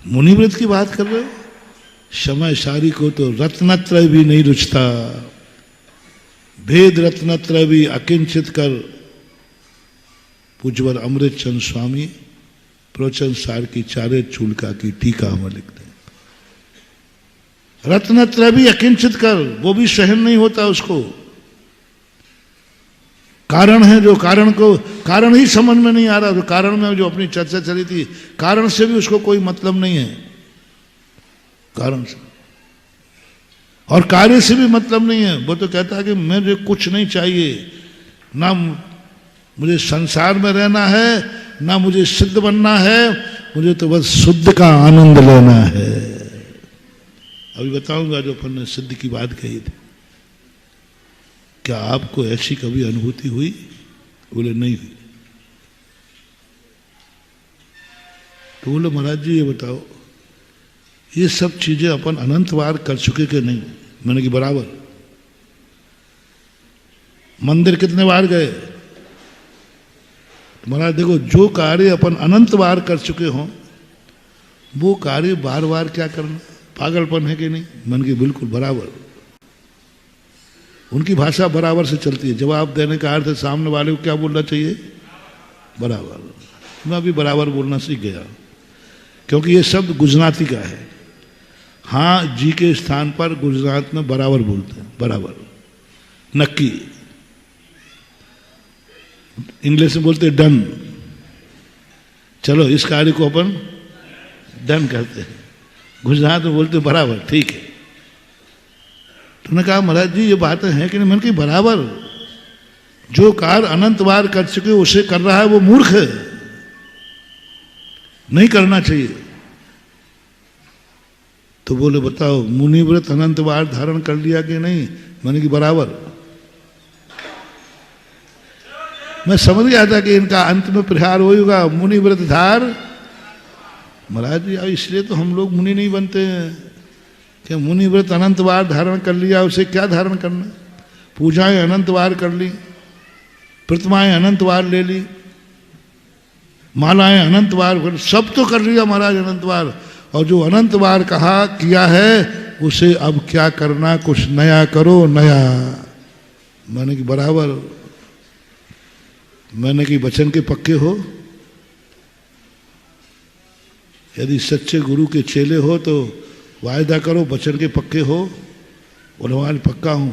[SPEAKER 1] मुनिव्रत की बात कर रहे हो, समय सारी को तो रत्नत्रय भी नहीं रुचता। भेद रत्नत्रय भी अकिंचित कर पूज्यवर अमृत चंद स्वामी प्रवचन सार की 4 चूलका की टीका में लिखते हैं। रत्नत्रय भी अकिंचित कर, वो भी सहन नहीं होता उसको। कारण है, जो कारण ही समझ में नहीं आ रहा। तो कारण में जो अपनी चर्चा चली थी, कारण से भी उसको कोई मतलब नहीं है, कारण से, और कार्य से भी मतलब नहीं है। वो तो कहता है कि मुझे कुछ नहीं चाहिए, ना मुझे संसार में रहना है, ना मुझे सिद्ध बनना है, मुझे तो बस शुद्ध का आनंद लेना है। अभी बताऊंगा जो अपन ने सिद्ध की बात कही थी। क्या आपको ऐसी कभी अनुभूति हुई? बोले नहीं हुई। तो बोले महाराज जी ये बताओ, ये सब चीजें अपन अनंत बार कर चुके कि नहीं? मैंने कि बराबर। मंदिर कितने बार गए? महाराज देखो, जो कार्य अपन अनंत बार कर चुके हों, वो कार्य बार बार क्या करना? पागलपन है कि नहीं? मन की बिल्कुल बराबर। उनकी भाषा बराबर से चलती है। जवाब देने का अर्थ है सामने वाले को क्या बोलना चाहिए, बराबर। मैं अभी बराबर बोलना सीख गया, क्योंकि ये शब्द गुजराती का है। हाँ जी के स्थान पर गुजरात में बराबर बोलते हैं, बराबर, नक्की। इंग्लिश में बोलते हैं डन। चलो इस कार्य को अपन डन कहते हैं, गुजरात में बोलते बराबर, ठीक है। तो उन्होंने कहा महाराज जी ये बातें हैं कि नहीं। मैंने कही बराबर, जो कार्य अनंत बार कर चुके उसे कर रहा है वो मूर्ख है, नहीं करना चाहिए। तो बोले बताओ मुनि व्रत अनंत बार धारण कर लिया कि नहीं। मैंने कि बराबर। मैं समझ गया था कि इनका अंत में प्रहार होगा, मुनि व्रत धार। महाराज जी इसलिए तो हम लोग मुनि नहीं बनते हैं कि मुनि व्रत अनंत बार धारण कर लिया, उसे क्या धारण करना। पूजाएं अनंत बार कर ली, प्रतिमाएं अनंत बार ले ली, मालाएं अनंत बार, सब तो कर लिया महाराज अनंत बार। और जो अनंत बार कहा किया है उसे अब क्या करना, कुछ नया करो, नया। मैंने कि बराबर। मैंने कि वचन के पक्के हो, यदि सच्चे गुरु के चेले हो तो वायदा करो वचन के पक्के हो। बोले पक्का हूं,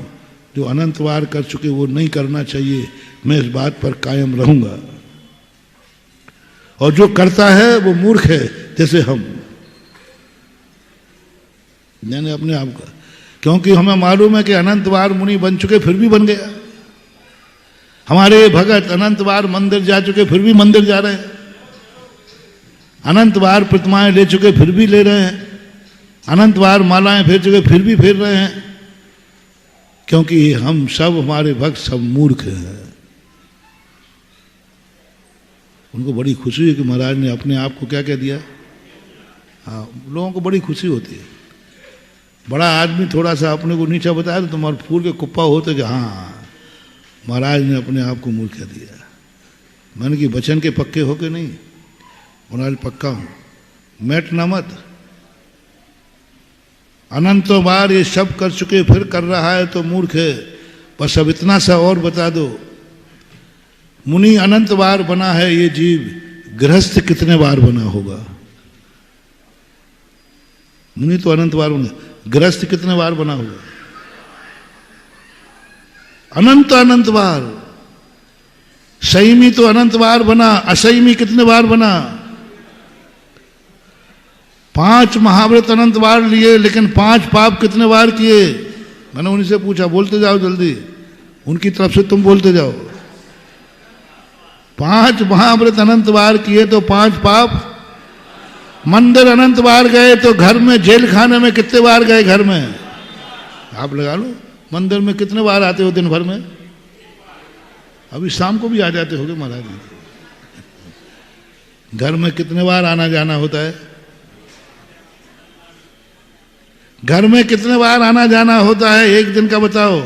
[SPEAKER 1] जो अनंत बार कर चुके वो नहीं करना चाहिए, मैं इस बात पर कायम रहूंगा। और जो करता है वो मूर्ख है, जैसे हम। मैंने अपने आप का, क्योंकि हमें मालूम है कि अनंत बार मुनि बन चुके फिर भी बन गया। हमारे भगत अनंत बार मंदिर जा चुके फिर भी मंदिर जा रहे हैं, अनंत बार प्रतिमाएं ले चुके फिर भी ले रहे हैं, अनंत बार मालाएं फेर चुके फिर भी फेर रहे हैं। क्योंकि हम सब, हमारे भक्त सब मूर्ख हैं। उनको बड़ी खुशी है कि महाराज ने अपने आप को क्या कह दिया। हाँ, लोगों को बड़ी खुशी होती है। बड़ा आदमी थोड़ा सा अपने को नीचा बताया तो तुम्हारे फूल के कुप्पा होते कि हाँ महाराज ने अपने आप को मूर्ख कह दिया। मैंने कि वचन के पक्के हो के नहीं। महाराज पक्का हूं, मैटना मत। अनंतों बार ये सब कर चुके फिर कर रहा है तो मूर्ख है। बस अब इतना सा और बता दो, मुनि अनंत बार बना है ये जीव, गृहस्थ कितने बार बना होगा। मुनि तो अनंत बार बना, गृहस्थ कितने बार बना होगा। अनंत अनंत बार। संयमी तो अनंत बार बना, असंयमी कितने बार बना। 5 महाव्रत अनंत बार लिए, लेकिन 5 पाप कितने बार किए। मैंने उनसे पूछा, बोलते जाओ जल्दी, उनकी तरफ से तुम बोलते जाओ। 5 महाव्रत अनंत बार किए तो 5 पाप। मंदिर अनंत बार गए तो घर में, जेल खाने में कितने बार गए। घर में आप लगा लो, मंदिर में कितने बार आते हो दिन भर में। अभी शाम को भी आ जाते होगे महाराज। घर में कितने बार आना जाना होता है। घर में कितने बार आना जाना होता है एक दिन का बताओ।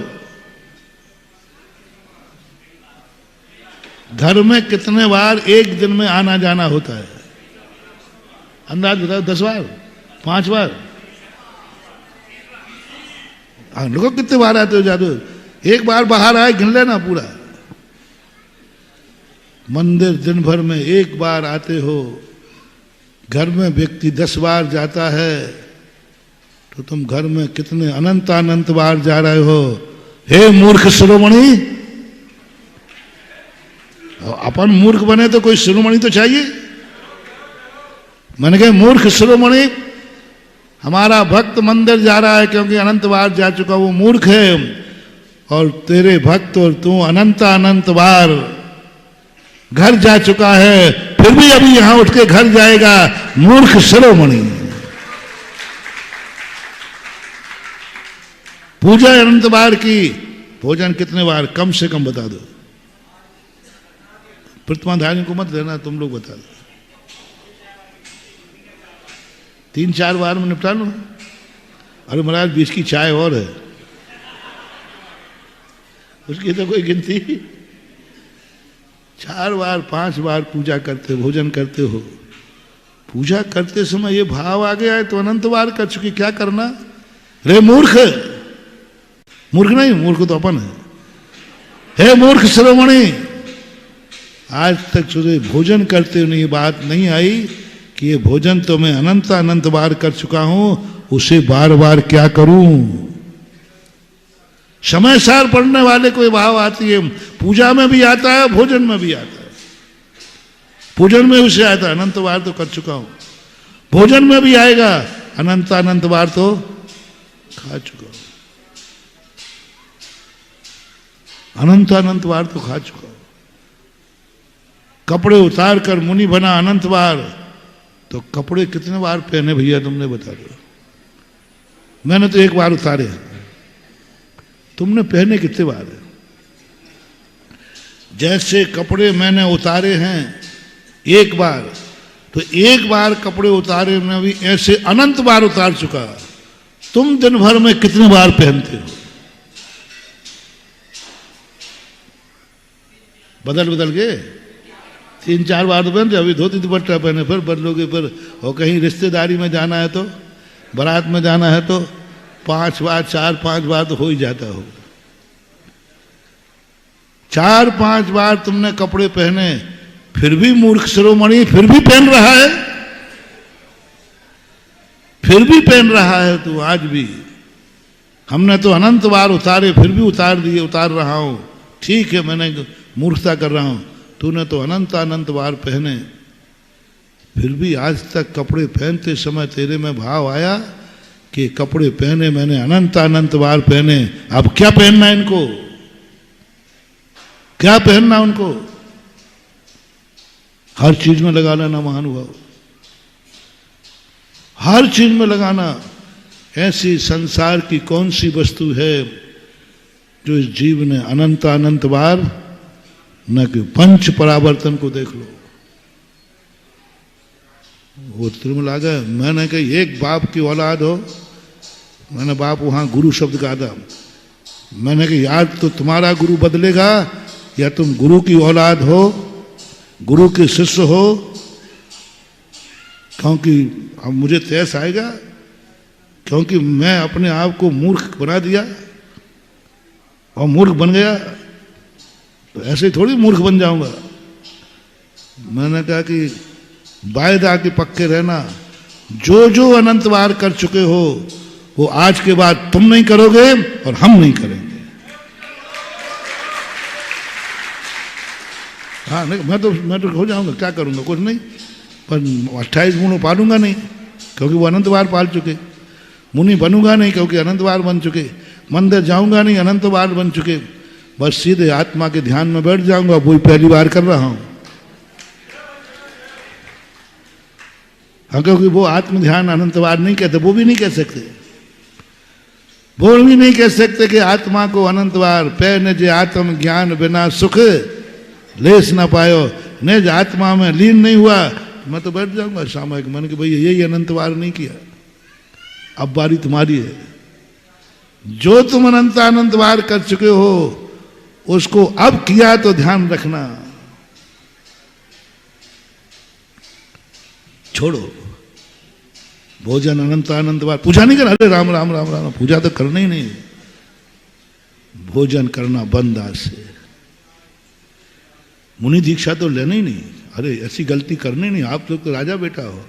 [SPEAKER 1] घर में कितने बार एक दिन में आना जाना होता है, अंदाज बताओ। 10 बार, 5 बार। लोगों कितने बार आते हो जादू। एक बार बाहर आए गिन लेना पूरा। मंदिर दिन भर में एक बार आते हो, घर में व्यक्ति 10 बार जाता है, तो तुम घर में कितने अनंत अनंत बार जा रहे हो। हे मूर्ख शिरोमणि। अपन मूर्ख बने तो कोई शिरोमणि तो चाहिए। मैंने कहा मूर्ख शिरोमणि, हमारा भक्त मंदिर जा रहा है क्योंकि अनंत बार जा चुका, वो मूर्ख है। और तेरे भक्त और तू अनंत अनंत बार घर जा चुका है, फिर भी अभी यहां उठ के घर जाएगा। मूर्ख शिरोमणि। पूजा अनंत बार की, भोजन कितने बार, कम से कम बता दो। प्रतिमाधारी को मत देना, तुम लोग बता दो। 3-4 बार में निपटा लो। अरे महाराज बीच की चाय और है, उसकी तो कोई गिनती। 4 बार 5 बार पूजा करते, भोजन करते हो। पूजा करते समय ये भाव आ गया है तो अनंत बार कर चुकी, क्या करना। रे मूर्ख, मूर्ख नहीं, मूर्ख तो अपन है। हे मूर्ख शिरोमणि, आज तक तुझे भोजन करते हुए ये बात नहीं आई कि ये भोजन तो मैं अनंत अनंत बार कर चुका हूं, उसे बार बार क्या करूं। समय सार पढ़ने वाले को भाव आती है, पूजा में भी आता है, भोजन में भी आता है। पूजन में उसे आता है अनंत बार तो कर चुका हूं, भोजन में भी आएगा अनंत अनंत बार तो खा चुका हूं, अनंत अनंत बार तो खा चुका हूं। कपड़े उतार कर मुनि बना अनंत बार, तो कपड़े कितने बार पहने भैया तुमने बता दो। मैंने तो एक बार उतारे, तुमने पहने कितने बार है। जैसे कपड़े मैंने उतारे हैं एक बार, तो एक बार कपड़े उतारे में भी ऐसे अनंत बार उतार चुका। तुम दिन भर में कितने बार पहनते हो, बदल बदल के 3-4 बार तो पहनते, अभी धोती दुपट्टा पहने, फिर बदलोगे, फिर और कहीं रिश्तेदारी में जाना है तो, बारात में जाना है तो 5 बार 4-5 बार तो हो ही जाता हो। 4-5 बार तुमने कपड़े पहने, फिर भी मूर्ख शिरोमणि फिर भी पहन रहा है, फिर भी पहन रहा है तू आज भी। हमने तो अनंत बार उतारे, फिर भी उतार दिए, उतार रहा हूं, ठीक है मैंने मूर्खता कर रहा हूं। तूने तो अनंत अनंत बार पहने, फिर भी आज तक कपड़े पहनते समय तेरे में भाव आया कि कपड़े पहने मैंने अनंत अनंत बार पहने, अब क्या पहनना इनको, क्या पहनना उनको। हर चीज में लगा लेना महानुभाव, हर चीज में लगाना। ऐसी संसार की कौन सी वस्तु है जो इस जीव ने अनंत अनंत बार, न कि पंच परावर्तन को देख लो। वो तिरुमला गए, मैंने कहा एक बाप की औलाद हो, मैंने बाप वहां गुरु शब्द कहा था, मैंने कहा याद तो तुम्हारा गुरु बदलेगा या तुम गुरु की औलाद हो, गुरु के शिष्य हो, क्योंकि अब मुझे तैस आएगा, क्योंकि मैं अपने आप को मूर्ख बना दिया और मूर्ख बन गया, तो ऐसे थोड़ी मूर्ख बन जाऊंगा। मैंने कहा कि वायदा के पक्के रहना, जो जो अनंत बार कर चुके हो वो आज के बाद तुम नहीं करोगे और हम नहीं करेंगे। हाँ नहीं, मैं तो हो जाऊंगा, क्या करूंगा, कुछ नहीं, पर 28 गुण पालूंगा नहीं, क्योंकि वो अनंत बार पाल चुके। मुनि बनूंगा नहीं, क्योंकि अनंत बार बन चुके। मंदिर जाऊंगा नहीं, अनंत बार बन चुके। बस सीधे आत्मा के ध्यान में बैठ जाऊंगा, वही पहली बार कर रहा हूं। हाँ, क्योंकि वो आत्म ध्यान अनंत बार नहीं कहते, वो भी नहीं कह सकते, वो भी नहीं कह सकते कि आत्मा को अनंत बार पैन जे आत्म ज्ञान बिना सुख लेस ना पायो, निज आत्मा में लीन नहीं हुआ। मैं तो बैठ जाऊंगा सामयिक मन के, भैया यही अनंत बार नहीं किया, अब बारी तुम्हारी है। जो तुम अनंत अनंत बार कर चुके हो उसको अब किया तो ध्यान रखना, छोड़ो। भोजन अनंत अनंत बार, पूजा नहीं करना, अरे राम राम राम राम, पूजा तो करना ही नहीं, भोजन करना बंद आज से। मुनि दीक्षा तो लेना ही नहीं, अरे ऐसी गलती करनी नहीं, आप लोग तो राजा बेटा हो।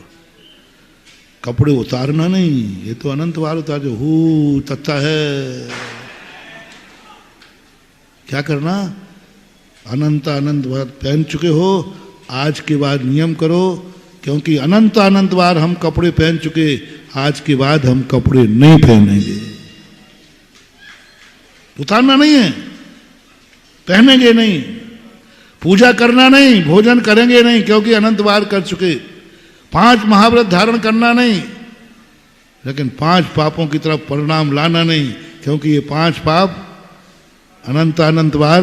[SPEAKER 1] कपड़े उतारना नहीं, ये तो अनंत बार उतार जो हु तत्ता है। क्या करना, अनंत अनंत बार पहन चुके हो, आज के बाद नियम करो, क्योंकि अनंत अनंत बार हम कपड़े पहन चुके, आज के बाद हम कपड़े नहीं पहनेंगे। उतारना नहीं है, पहनेंगे नहीं, पूजा करना नहीं, भोजन करेंगे नहीं, क्योंकि अनंत बार कर चुके। 5 महाव्रत धारण करना नहीं, लेकिन 5 पापों की तरफ परिणाम लाना नहीं, क्योंकि ये 5 पाप अनंत अनंत बार।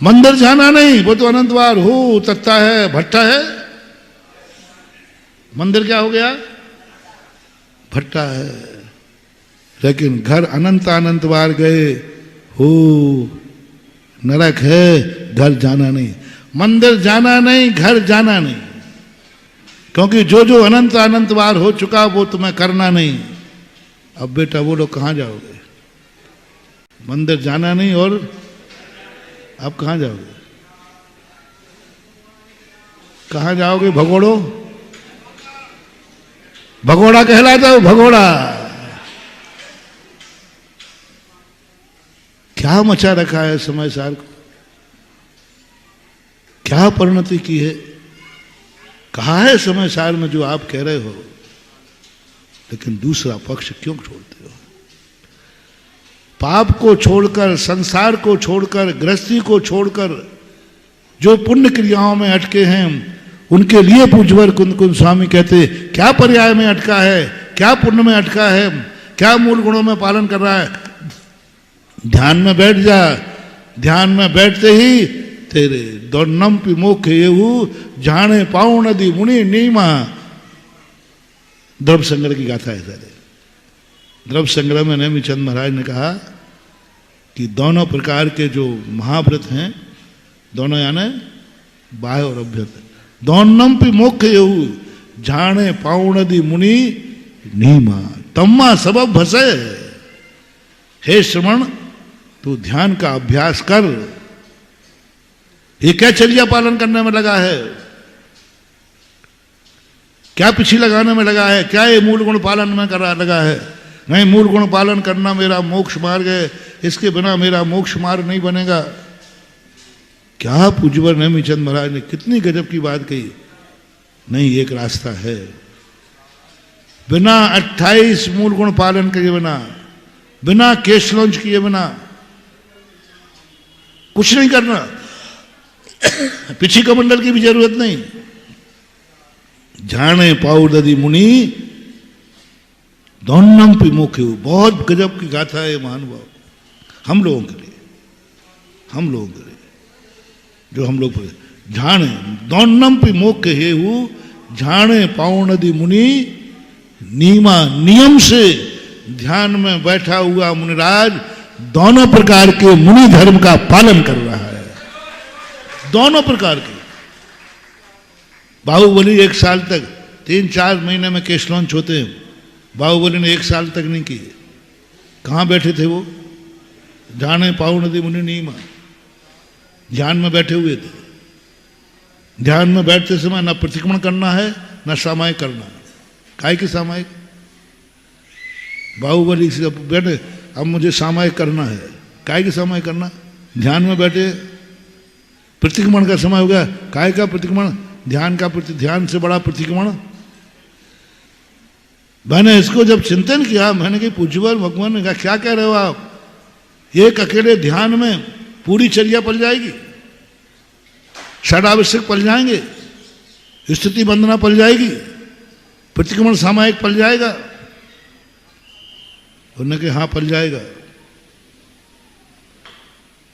[SPEAKER 1] मंदिर जाना नहीं, वो तो अनंत बार हो तत्ता है, भट्टा है। मंदिर क्या हो गया, भट्टा है। लेकिन घर अनंत अनंत बार गए हो, नरक है, घर जाना नहीं। मंदिर जाना नहीं, घर जाना नहीं, क्योंकि जो जो अनंत अनंत बार हो चुका वो तुम्हें करना नहीं। अब बेटा बोलो कहाँ जाओगे, मंदिर जाना नहीं और आप कहाँ जाओगे? कहाँ जाओगे? भगोड़ो, भगोड़ा कहलाता है भगोड़ा। क्या मचा रखा है समय सार को, क्या परिणति की है? कहा है समय सार में जो आप कह रहे हो, लेकिन दूसरा पक्ष क्यों छोड़ते हो? पाप को छोड़कर, संसार को छोड़कर, गृहस्थी को छोड़कर जो पुण्य क्रियाओं में अटके हैं, उनके लिए पूज्यवर कुंद कुंद स्वामी कहते, क्या पर्याय में अटका है, क्या पुण्य में अटका है, क्या मूल गुणों में पालन कर रहा है? ध्यान में बैठ जा। ध्यान में बैठते ही तेरे दौर्नम पी मोख येहू जाने पाऊ नदी मुनि नीमा। द्रव्य संग्रह की गाथा है सारे। द्रव्य संग्रह में नेमिचंद महाराज ने कहा कि दोनों प्रकार के जो महाव्रत हैं, दोनों यानी बाह्य और अभ्यर्थ, दौर्नम पी मोख येहू जाने पाऊ नदी मुनि नीमा तम्मा सबब भसे। हे श्रवण, तू ध्यान का अभ्यास कर। ये क्या चर्या पालन करने में लगा है, क्या पीछे लगाने में लगा है, क्या ये मूल गुण पालन में कर लगा है? नहीं, मूल गुण पालन करना मेरा मोक्ष मार्ग है, इसके बिना मेरा मोक्ष मार्ग नहीं बनेगा। क्या पूज्यवर नेमिचंद महाराज ने कितनी गजब की बात कही। नहीं, एक रास्ता है, बिना 28 मूल गुण पालन किए बिना, बिना केश लॉन्च किए बिना कुछ नहीं करना। पीछे कमंडल की भी जरूरत नहीं। जाने पाऊ ददी मुनि दौन्नम पी मोखे। बहुत गजब की गाथा है महानुभाव, हम लोगों के लिए, हम लोगों के लिए, जो हम लोग जाने दौन्नम पी मोखे हेहू जाने पाऊ नदी मुनि नीमा। नियम से ध्यान में बैठा हुआ मुनिराज दोनों प्रकार के मुनि धर्म का पालन कर रहा है, दोनों प्रकार के। बाहुबली 1 साल तक, 3-4 महीने में केश लॉन्च होते हैं, बाहुबली ने 1 साल तक नहीं किए। कहाँ बैठे थे वो? जाने पाऊ नदी मुनि नीमा, ध्यान में बैठे हुए थे। ध्यान में बैठते समय न प्रतिक्रमण करना है, न सामायिक करना है। काय की सामायिक? बाहुबली से बैठे, अब मुझे सामायिक करना है। काय की सामायिक करना? ध्यान में बैठे, प्रतिक्रमण का समय हो गया। काय का प्रतिक्रमण? ध्यान का ध्यान से बड़ा प्रतिक्रमण। मैंने इसको जब चिंतन किया, मैंने कहा पूज्यवर भगवान ने कहा क्या कह रहे हो आप? एक अकेले ध्यान में पूरी चर्या पल जाएगी, षडावश्यक पल जाएंगे, स्थिति वंदना पल जाएगी, प्रतिक्रमण सामायिक पल जाएगा। उन्होंने कहा हाँ पल जाएगा।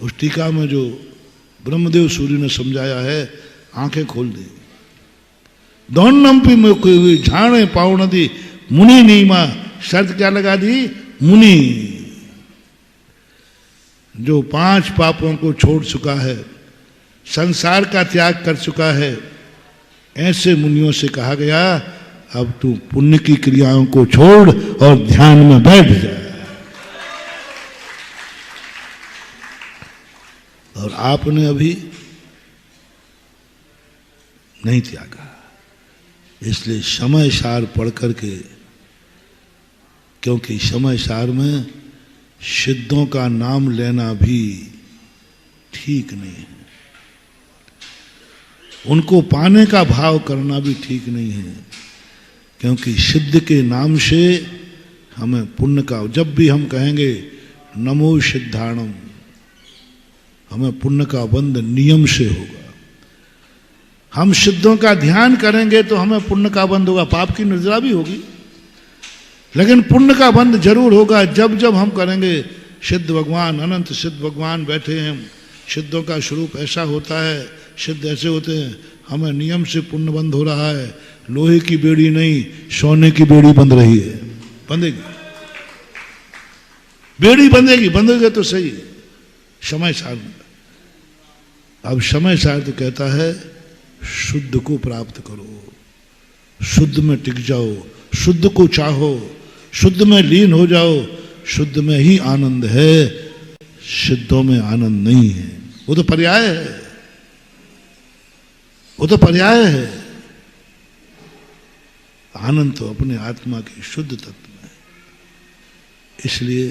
[SPEAKER 1] उस टीका में जो ब्रह्मदेव सूर्य ने समझाया है, आंखें खोल दी। दौन्नम पी मोखे हुई झाणे पाऊ नदी मुनि नीमा। शर्त क्या लगा दी? मुनि। जो 5 पापों को छोड़ चुका है, संसार का त्याग कर चुका है, ऐसे मुनियों से कहा गया अब तू पुण्य की क्रियाओं को छोड़ और ध्यान में बैठ जा। और आपने अभी नहीं त्यागा, इसलिए समय सार पढ़ करके, क्योंकि समय सार में सिद्धों का नाम लेना भी ठीक नहीं है, उनको पाने का भाव करना भी ठीक नहीं है, क्योंकि सिद्ध के नाम से हमें पुण्य का, जब भी हम कहेंगे नमो सिद्धाणम, हमें पुण्य का बंध नियम से होगा। हम सिद्धों का ध्यान करेंगे तो हमें पुण्य का बंध होगा, पाप की निर्जरा भी होगी, लेकिन पुण्य का बंध जरूर होगा जब जब हम करेंगे। सिद्ध भगवान, अनंत सिद्ध भगवान बैठे हैं, सिद्धों का स्वरूप ऐसा होता है, सिद्ध ऐसे होते हैं, हमें नियम से पुण्य बंध हो रहा है। लोहे की बेड़ी नहीं, सोने की बेड़ी बंध रही है। बंधेगी, बेड़ी बंधेगी, बंधेगी तो सही। समय सार, अब समय सार तो कहता है शुद्ध को प्राप्त करो, शुद्ध में टिक जाओ, शुद्ध को चाहो, शुद्ध में लीन हो जाओ, शुद्ध में ही आनंद है। सिद्धों में आनंद नहीं है। वो तो पर्याय है, वो तो पर्याय है। आनंद तो अपने आत्मा के शुद्ध तत्व में है। इसलिए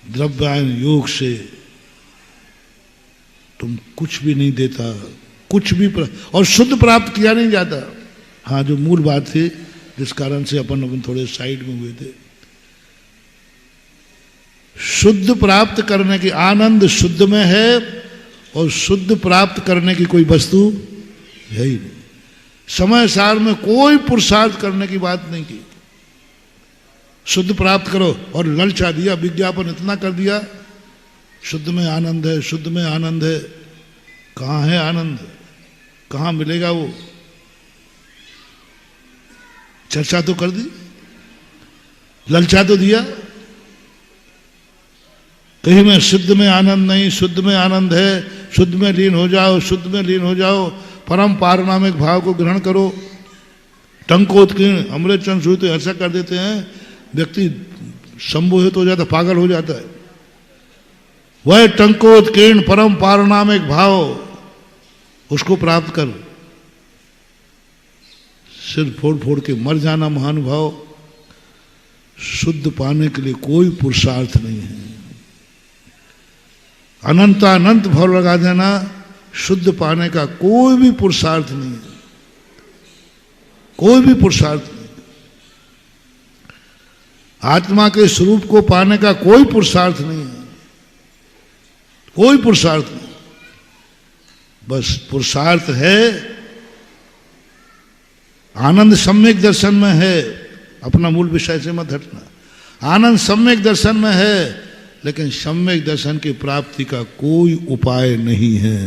[SPEAKER 1] द्रव्यायन योग से तुम कुछ भी नहीं देता, कुछ भी और शुद्ध प्राप्त किया नहीं जाता। हाँ, जो मूल बात थी जिस कारण से अपन थोड़े साइड में हुए थे, शुद्ध प्राप्त करने की, आनंद शुद्ध में है और शुद्ध प्राप्त करने की कोई वस्तु है ही नहीं। समय सार में कोई पुरुषार्थ करने की बात नहीं की। शुद्ध प्राप्त करो और ललचा दिया, विज्ञापन इतना कर दिया, शुद्ध में आनंद है, शुद्ध में आनंद है। कहाँ है आनंद? कहाँ मिलेगा वो? चर्चा तो कर दी, ललचा तो दिया, कहीं में शुद्ध में आनंद नहीं, शुद्ध में आनंद है, शुद्ध में लीन हो जाओ, शुद्ध में लीन हो जाओ, परम पारनामिक भाव को ग्रहण करो। टंकोत्कीर्ण अमृत चंद सूत्र ऐसा कर देते हैं, व्यक्ति संमोहित हो जाता, पागल हो जाता है। वह टंकोत्कीर्ण परम पारनामिक भाव, उसको प्राप्त कर। सिर फोड़ फोड़ के मर जाना महानुभाव, शुद्ध पाने के लिए कोई पुरुषार्थ नहीं है। अनंत भाव लगा देना, शुद्ध पाने का कोई भी पुरुषार्थ नहीं है, कोई भी पुरुषार्थ नहीं। आत्मा के स्वरूप को पाने का कोई पुरुषार्थ नहीं है, कोई पुरुषार्थ नहीं। बस पुरुषार्थ है, आनंद सम्यक दर्शन में है। अपना मूल विषय से मत हटना। आनंद सम्यक दर्शन में है, लेकिन सम्यक दर्शन की प्राप्ति का कोई उपाय नहीं है।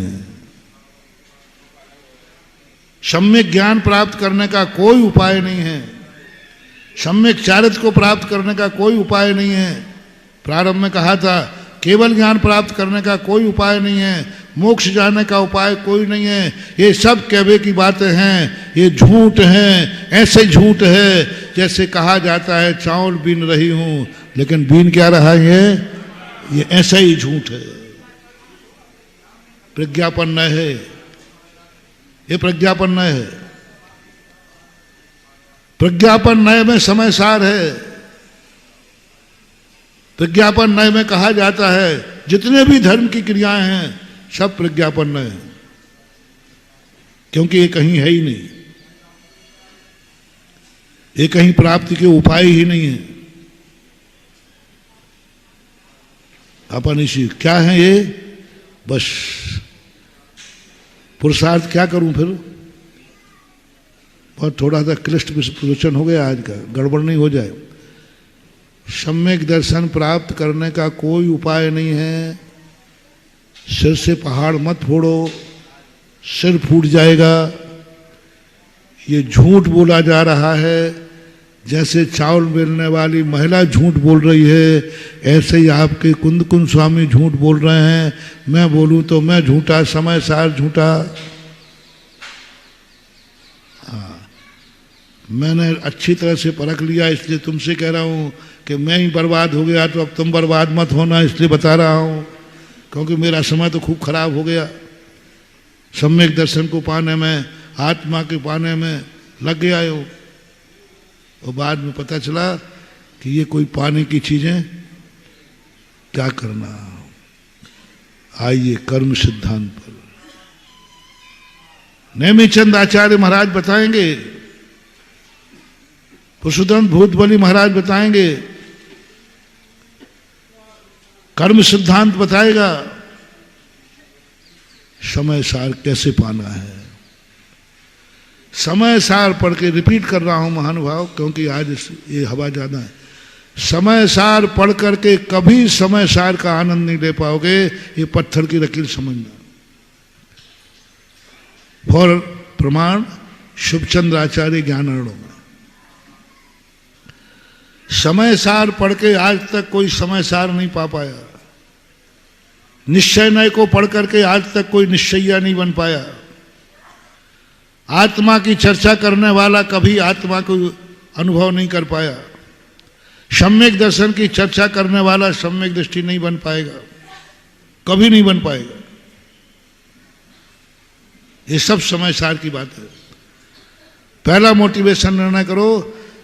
[SPEAKER 1] सम्यक ज्ञान प्राप्त करने का कोई उपाय नहीं है। सम्यक चारित्र को प्राप्त करने का कोई उपाय नहीं है। प्रारंभ में कहा था, केवल ज्ञान प्राप्त करने का कोई उपाय नहीं है, मोक्ष जाने का उपाय कोई नहीं है। ये सब कहवे की बातें हैं, ये झूठ हैं। ऐसे झूठ है जैसे कहा जाता है चावल बीन रही हूं, लेकिन बीन क्या रहा है? ये ऐसा ही झूठ है। प्रज्ञापन न है, ये प्रज्ञापन न है। प्रज्ञापन नय में समय सार है। प्रज्ञापन नय में कहा जाता है जितने भी धर्म की क्रियाएं हैं सब प्रज्ञापन नय है, क्योंकि ये कहीं है ही नहीं, ये कहीं प्राप्ति के उपाय ही नहीं है। अपन इसी क्या है ये? बस पुरुषार्थ क्या करूं फिर? बहुत थोड़ा सा क्लिष्ट विवेचन हो गया आज का, गड़बड़ नहीं हो जाए। सम्यक दर्शन प्राप्त करने का कोई उपाय नहीं है। सिर से पहाड़ मत फोड़ो, सिर फूट जाएगा। ये झूठ बोला जा रहा है, जैसे चावल बेलने वाली महिला झूठ बोल रही है, ऐसे ही आपके कुंद कुंद स्वामी झूठ बोल रहे हैं। मैं बोलूं तो मैं झूठा, समय सार झूठा। हाँ, मैंने अच्छी तरह से परख लिया, इसलिए तुमसे कह रहा हूं कि मैं ही बर्बाद हो गया, तो अब तुम बर्बाद मत होना, इसलिए बता रहा हूं, क्योंकि मेरा समय तो खूब खराब हो गया। सम्यक दर्शन को पाने में, आत्मा के पाने में लग गया हो, और बाद में पता चला कि ये कोई पाने की चीजें, क्या करना। आइए कर्म सिद्धांत पर नेमिचंद आचार्य महाराज बताएंगे, पुरुषोत्तम भूतबली महाराज बताएंगे, कर्म सिद्धांत बताएगा समय सार कैसे पाना है। समय सार पढ़ के रिपीट कर रहा हूं महानुभाव, क्योंकि आज ये हवा ज्यादा है। समय सार पढ़ करके कभी समय सार का आनंद नहीं ले पाओगे, ये पत्थर की लकीर समझना। फॉर प्रमाण शुभचंद्र आचार्य ज्ञानार्णों में समय सार पढ़ के आज तक कोई समय सार नहीं पा पाया। निश्चय नय को पढ़ करके आज तक कोई निश्चयिया नहीं बन पाया। आत्मा की चर्चा करने वाला कभी आत्मा को अनुभव नहीं कर पाया। सम्यक दर्शन की चर्चा करने वाला सम्यक दृष्टि नहीं बन पाएगा। कभी नहीं बन पाएगा। ये सब समय सार की बात है। पहला मोटिवेशन निर्णय करो,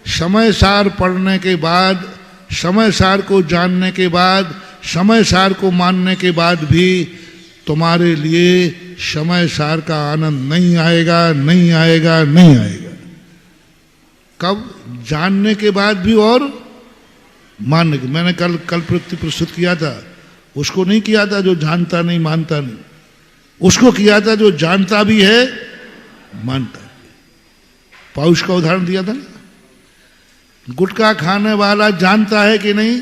[SPEAKER 1] समय सार पढ़ने के बाद, समय सार को जानने के बाद, समय सार को मानने के बाद भी तुम्हारे लिए समय सार का आनंद नहीं आएगा, नहीं आएगा, नहीं आएगा। कब? जानने के बाद भी और मानने के। मैंने कल प्रवृत्ति प्रस्तुत किया था, उसको नहीं किया था जो जानता नहीं मानता नहीं, उसको किया था जो जानता भी है मानता। पौष का उदाहरण दिया था ना। गुटखा खाने वाला जानता है कि नहीं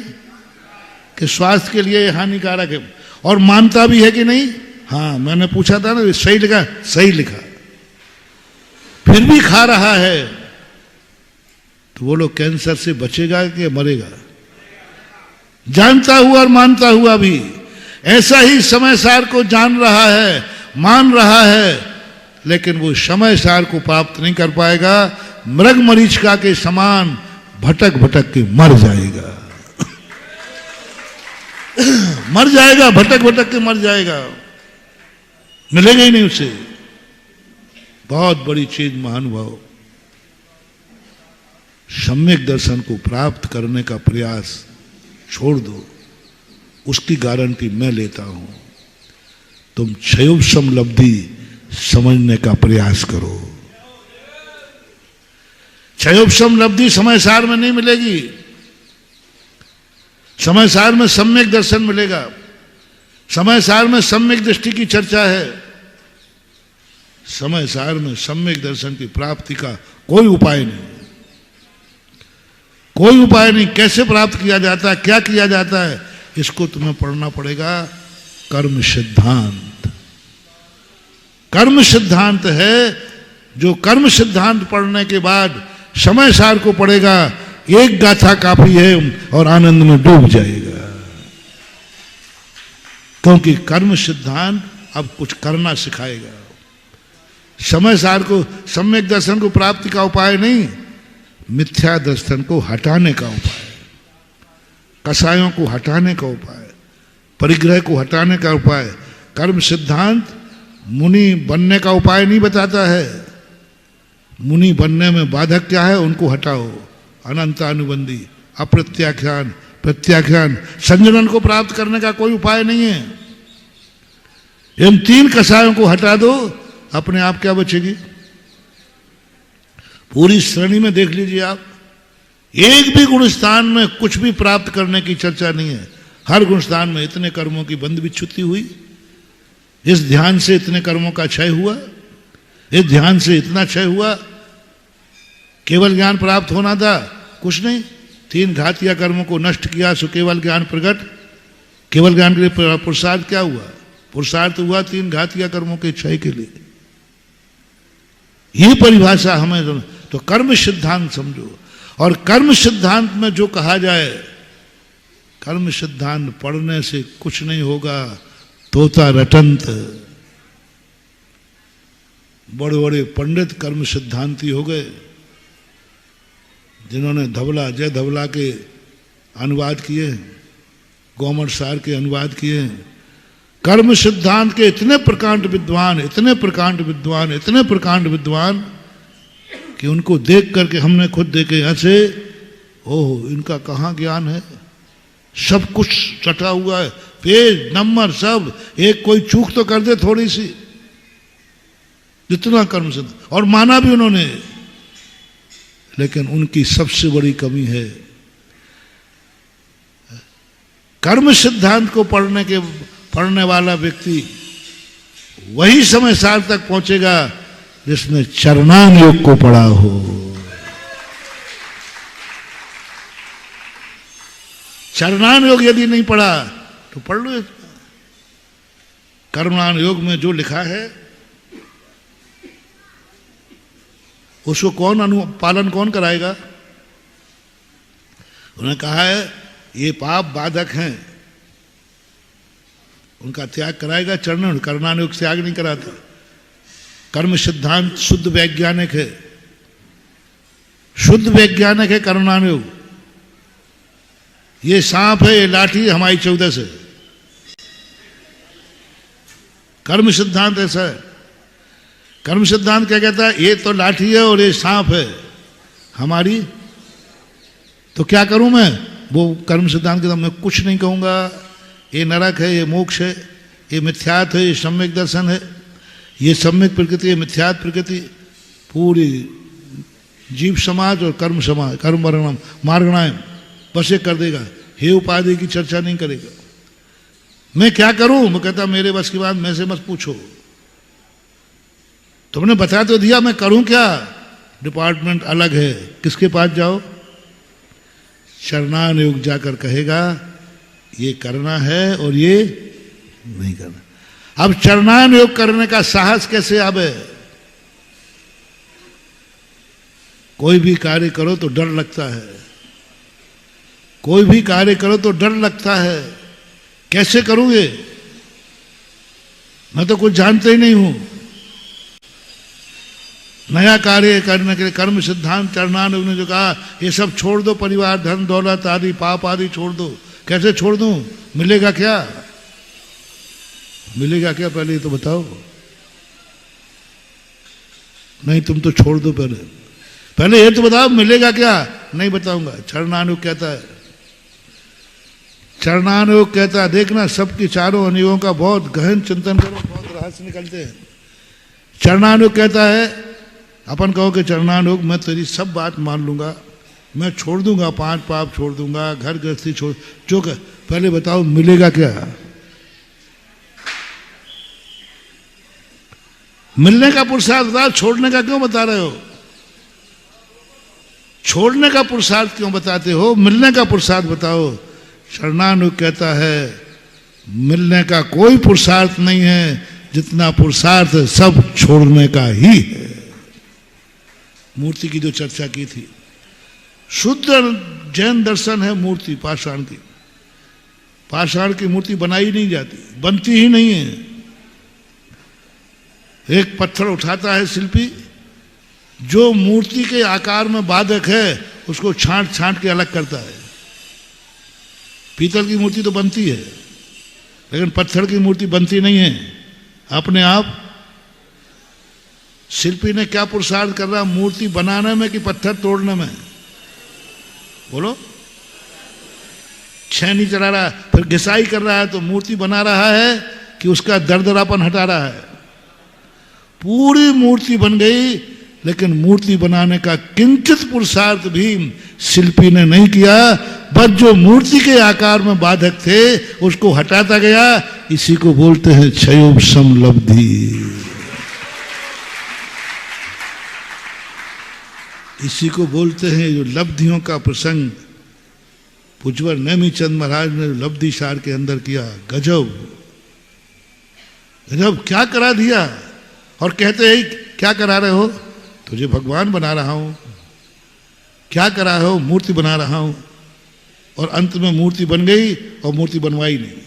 [SPEAKER 1] कि स्वास्थ्य के लिए हानिकारक है, और मानता भी है कि नहीं? हाँ, मैंने पूछा था ना, सही लिखा? सही लिखा। फिर भी खा रहा है, तो वो लोग कैंसर से बचेगा कि मरेगा? जानता हुआ और मानता हुआ भी। ऐसा ही समय सार को जान रहा है, मान रहा है, लेकिन वो समय सार को प्राप्त नहीं कर पाएगा। मृग मरीचिका के समान भटक भटक के मर जाएगा। मर जाएगा, भटक भटक के मर जाएगा, मिलेगा ही नहीं उसे। बहुत बड़ी चीज महानुभाव, सम्यक दर्शन को प्राप्त करने का प्रयास छोड़ दो, उसकी गारंटी मैं लेता हूं। तुम क्षयोपशम लब्धि समझने का प्रयास करो। क्षयोपशम लब्धि समय सार में नहीं मिलेगी। समय सार में सम्यक दर्शन मिलेगा। समय सार में सम्यक दृष्टि की चर्चा है। समय सार में सम्यक दर्शन की प्राप्ति का कोई उपाय नहीं, कोई उपाय नहीं। कैसे प्राप्त किया जाता है, क्या किया जाता है, इसको तुम्हें पढ़ना पड़ेगा। कर्म सिद्धांत, कर्म सिद्धांत है, जो कर्म सिद्धांत पढ़ने के बाद समय सार को पढ़ेगा, एक गाथा काफी है और आनंद में डूब जाएगा। क्योंकि कर्म सिद्धांत अब कुछ करना सिखाएगा। समय सार को, सम्यक दर्शन को प्राप्ति का उपाय नहीं, मिथ्या दर्शन को हटाने का उपाय, कसायों को हटाने का उपाय, परिग्रह को हटाने का उपाय। कर्म सिद्धांत मुनि बनने का उपाय नहीं बताता है। मुनि बनने में बाधक क्या है, उनको हटाओ। अनंतानुबंधी, अप्रत्याख्यान, प्रत्याख्यान, संजनन को प्राप्त करने का कोई उपाय नहीं है। इन तीन कसायों को हटा दो, अपने आप क्या बचेगी? पूरी श्रेणी में देख लीजिए आप, एक भी गुणस्थान में कुछ भी प्राप्त करने की चर्चा नहीं है। हर गुणस्थान में इतने कर्मों की बंध विच्छुति हुई, इस ध्यान से इतने कर्मों का क्षय हुआ, इस ध्यान से इतना क्षय हुआ। केवल ज्ञान प्राप्त होना था, कुछ नहीं। तीन घातिया कर्मों को नष्ट किया, सो केवल ज्ञान प्रकट। केवल ज्ञान के लिए पुरुषार्थ क्या हुआ? पुरुषार्थ हुआ तीन घातिया कर्मों के क्षय के लिए। ये परिभाषा हमें, तो कर्म सिद्धांत समझो। और कर्म सिद्धांत में जो कहा जाए, कर्म सिद्धांत पढ़ने से कुछ नहीं होगा। तोता रटंत, बड़े बड़े पंडित कर्म सिद्धांती हो गए, जिन्होंने धवला, जय धवला के अनुवाद किए, गौमर सार के अनुवाद किए। कर्म सिद्धांत के इतने प्रकांड विद्वान, इतने प्रकांड विद्वान, इतने प्रकांड विद्वान कि उनको देख करके हमने खुद देखे ऐसे, ओह इनका कहाँ ज्ञान है। सब कुछ चटा हुआ है, पेज नंबर सब, एक कोई चूक तो कर दे थोड़ी सी, जितना कर्म सिद्धांत, और माना भी उन्होंने। लेकिन उनकी सबसे बड़ी कमी है, कर्म सिद्धांत को पढ़ने वाला व्यक्ति वही समय सार तक पहुंचेगा जिसने चरणान योग को पढ़ा हो। चरणान योग यदि नहीं पढ़ा तो पढ़ लो। कर्मणान योग में जो लिखा है उसको पालन कौन कराएगा? उन्होंने कहा है ये पाप बाधक हैं, उनका त्याग कराएगा चरण। कर्मणान योग त्याग नहीं कराता। कर्म सिद्धांत शुद्ध वैज्ञानिक है, शुद्ध वैज्ञानिक है कर्मणान योग। ये सांप है, ये लाठी हमारी 14 है, कर्म सिद्धांत ऐसा है। कर्म सिद्धांत क्या कहता है? ये तो लाठी है और ये सांप है हमारी, तो क्या करूं मैं? वो कर्म सिद्धांत के मैं कुछ नहीं कहूंगा। ये नरक है, ये मोक्ष है, ये मिथ्यात है, ये सम्यक दर्शन है, ये सम्यक प्रकृति है, मिथ्यात प्रकृति। पूरी जीव समाज और कर्म समाज, कर्म वर्णम मार्गणाएं बस ये कर देगा, हे उपाधि की चर्चा नहीं करेगा। मैं क्या करूं? मैं कहता मेरे बस की बात मैं से मत पूछो, तुमने बता तो दिया, मैं करूं क्या? डिपार्टमेंट अलग है। किसके पास जाओ? शरणान योग जाकर कहेगा ये करना है और ये नहीं करना। अब चरणान योग करने का साहस कैसे आवे? कोई भी कार्य करो तो डर लगता है, कोई भी कार्य करो तो डर लगता है। कैसे करूं ये? मैं तो कुछ जानते ही नहीं हूं। नया कार्य करने के लिए कर्म सिद्धांत चरणान योग ने जो कहा ये सब छोड़ दो, परिवार धन दौलत आदि पाप आदि छोड़ दो। कैसे छोड़ दूं? मिलेगा क्या? मिलेगा क्या पहले ये तो बताओ। नहीं तुम तो छोड़ दो, पहले ये तो बताओ मिलेगा क्या? नहीं बताऊंगा। चरणानुयोग कहता है, चरणानुयोग कहता है देखना सबके चारों अनुयोगों का बहुत गहन चिंतन करो, बहुत रहस्य निकलते हैं। चरणानुयोग कहता है, अपन कहो कि चरणानुयोग मैं तेरी सब बात मान लूंगा, मैं छोड़ दूंगा, 5 पाप छोड़ दूंगा, घर गृहस्थी छोड़, जो कर, पहले बताओ मिलेगा क्या? मिलने का पुरुषार्थ बताओ, छोड़ने का क्यों बता रहे हो? छोड़ने का पुरुषार्थ क्यों बताते हो? मिलने का पुरुषार्थ बताओ। शरणानुयोग कहता है मिलने का कोई पुरुषार्थ नहीं है, जितना पुरुषार्थ सब छोड़ने का ही है। मूर्ति की जो चर्चा की थी, शुद्ध जैन दर्शन है मूर्ति पाषाण की। पाषाण की मूर्ति बनाई नहीं जाती, बनती ही नहीं है। एक पत्थर उठाता है शिल्पी, जो मूर्ति के आकार में बाधक है उसको छांट छांट के अलग करता है। पीतल की मूर्ति तो बनती है, लेकिन पत्थर की मूर्ति बनती नहीं है अपने आप। शिल्पी ने क्या पुरुषार्थ कर रहा? मूर्ति बनाने में कि पत्थर तोड़ने में? बोलो। छेनी चला रहा है, फिर घिसाई कर रहा है, तो मूर्ति बना रहा है कि उसका दरदरापन हटा रहा है? पूरी मूर्ति बन गई, लेकिन मूर्ति बनाने का किंचित पुरुषार्थ भी शिल्पी ने नहीं किया। बस जो मूर्ति के आकार में बाधक थे उसको हटाता गया। इसी को बोलते हैं क्षयोपशम लब्धि। इसी को बोलते हैं जो लब्धियों का प्रसंग पूज्यवर नेमीचंद महाराज ने लब्धि सार के अंदर किया। गजब गजब क्या करा दिया। और कहते हैं क्या करा रहे हो? तुझे भगवान बना रहा हूं। क्या करा रहे हो? मूर्ति बना रहा हूं। और अंत में मूर्ति बन गई और मूर्ति बनवाई नहीं।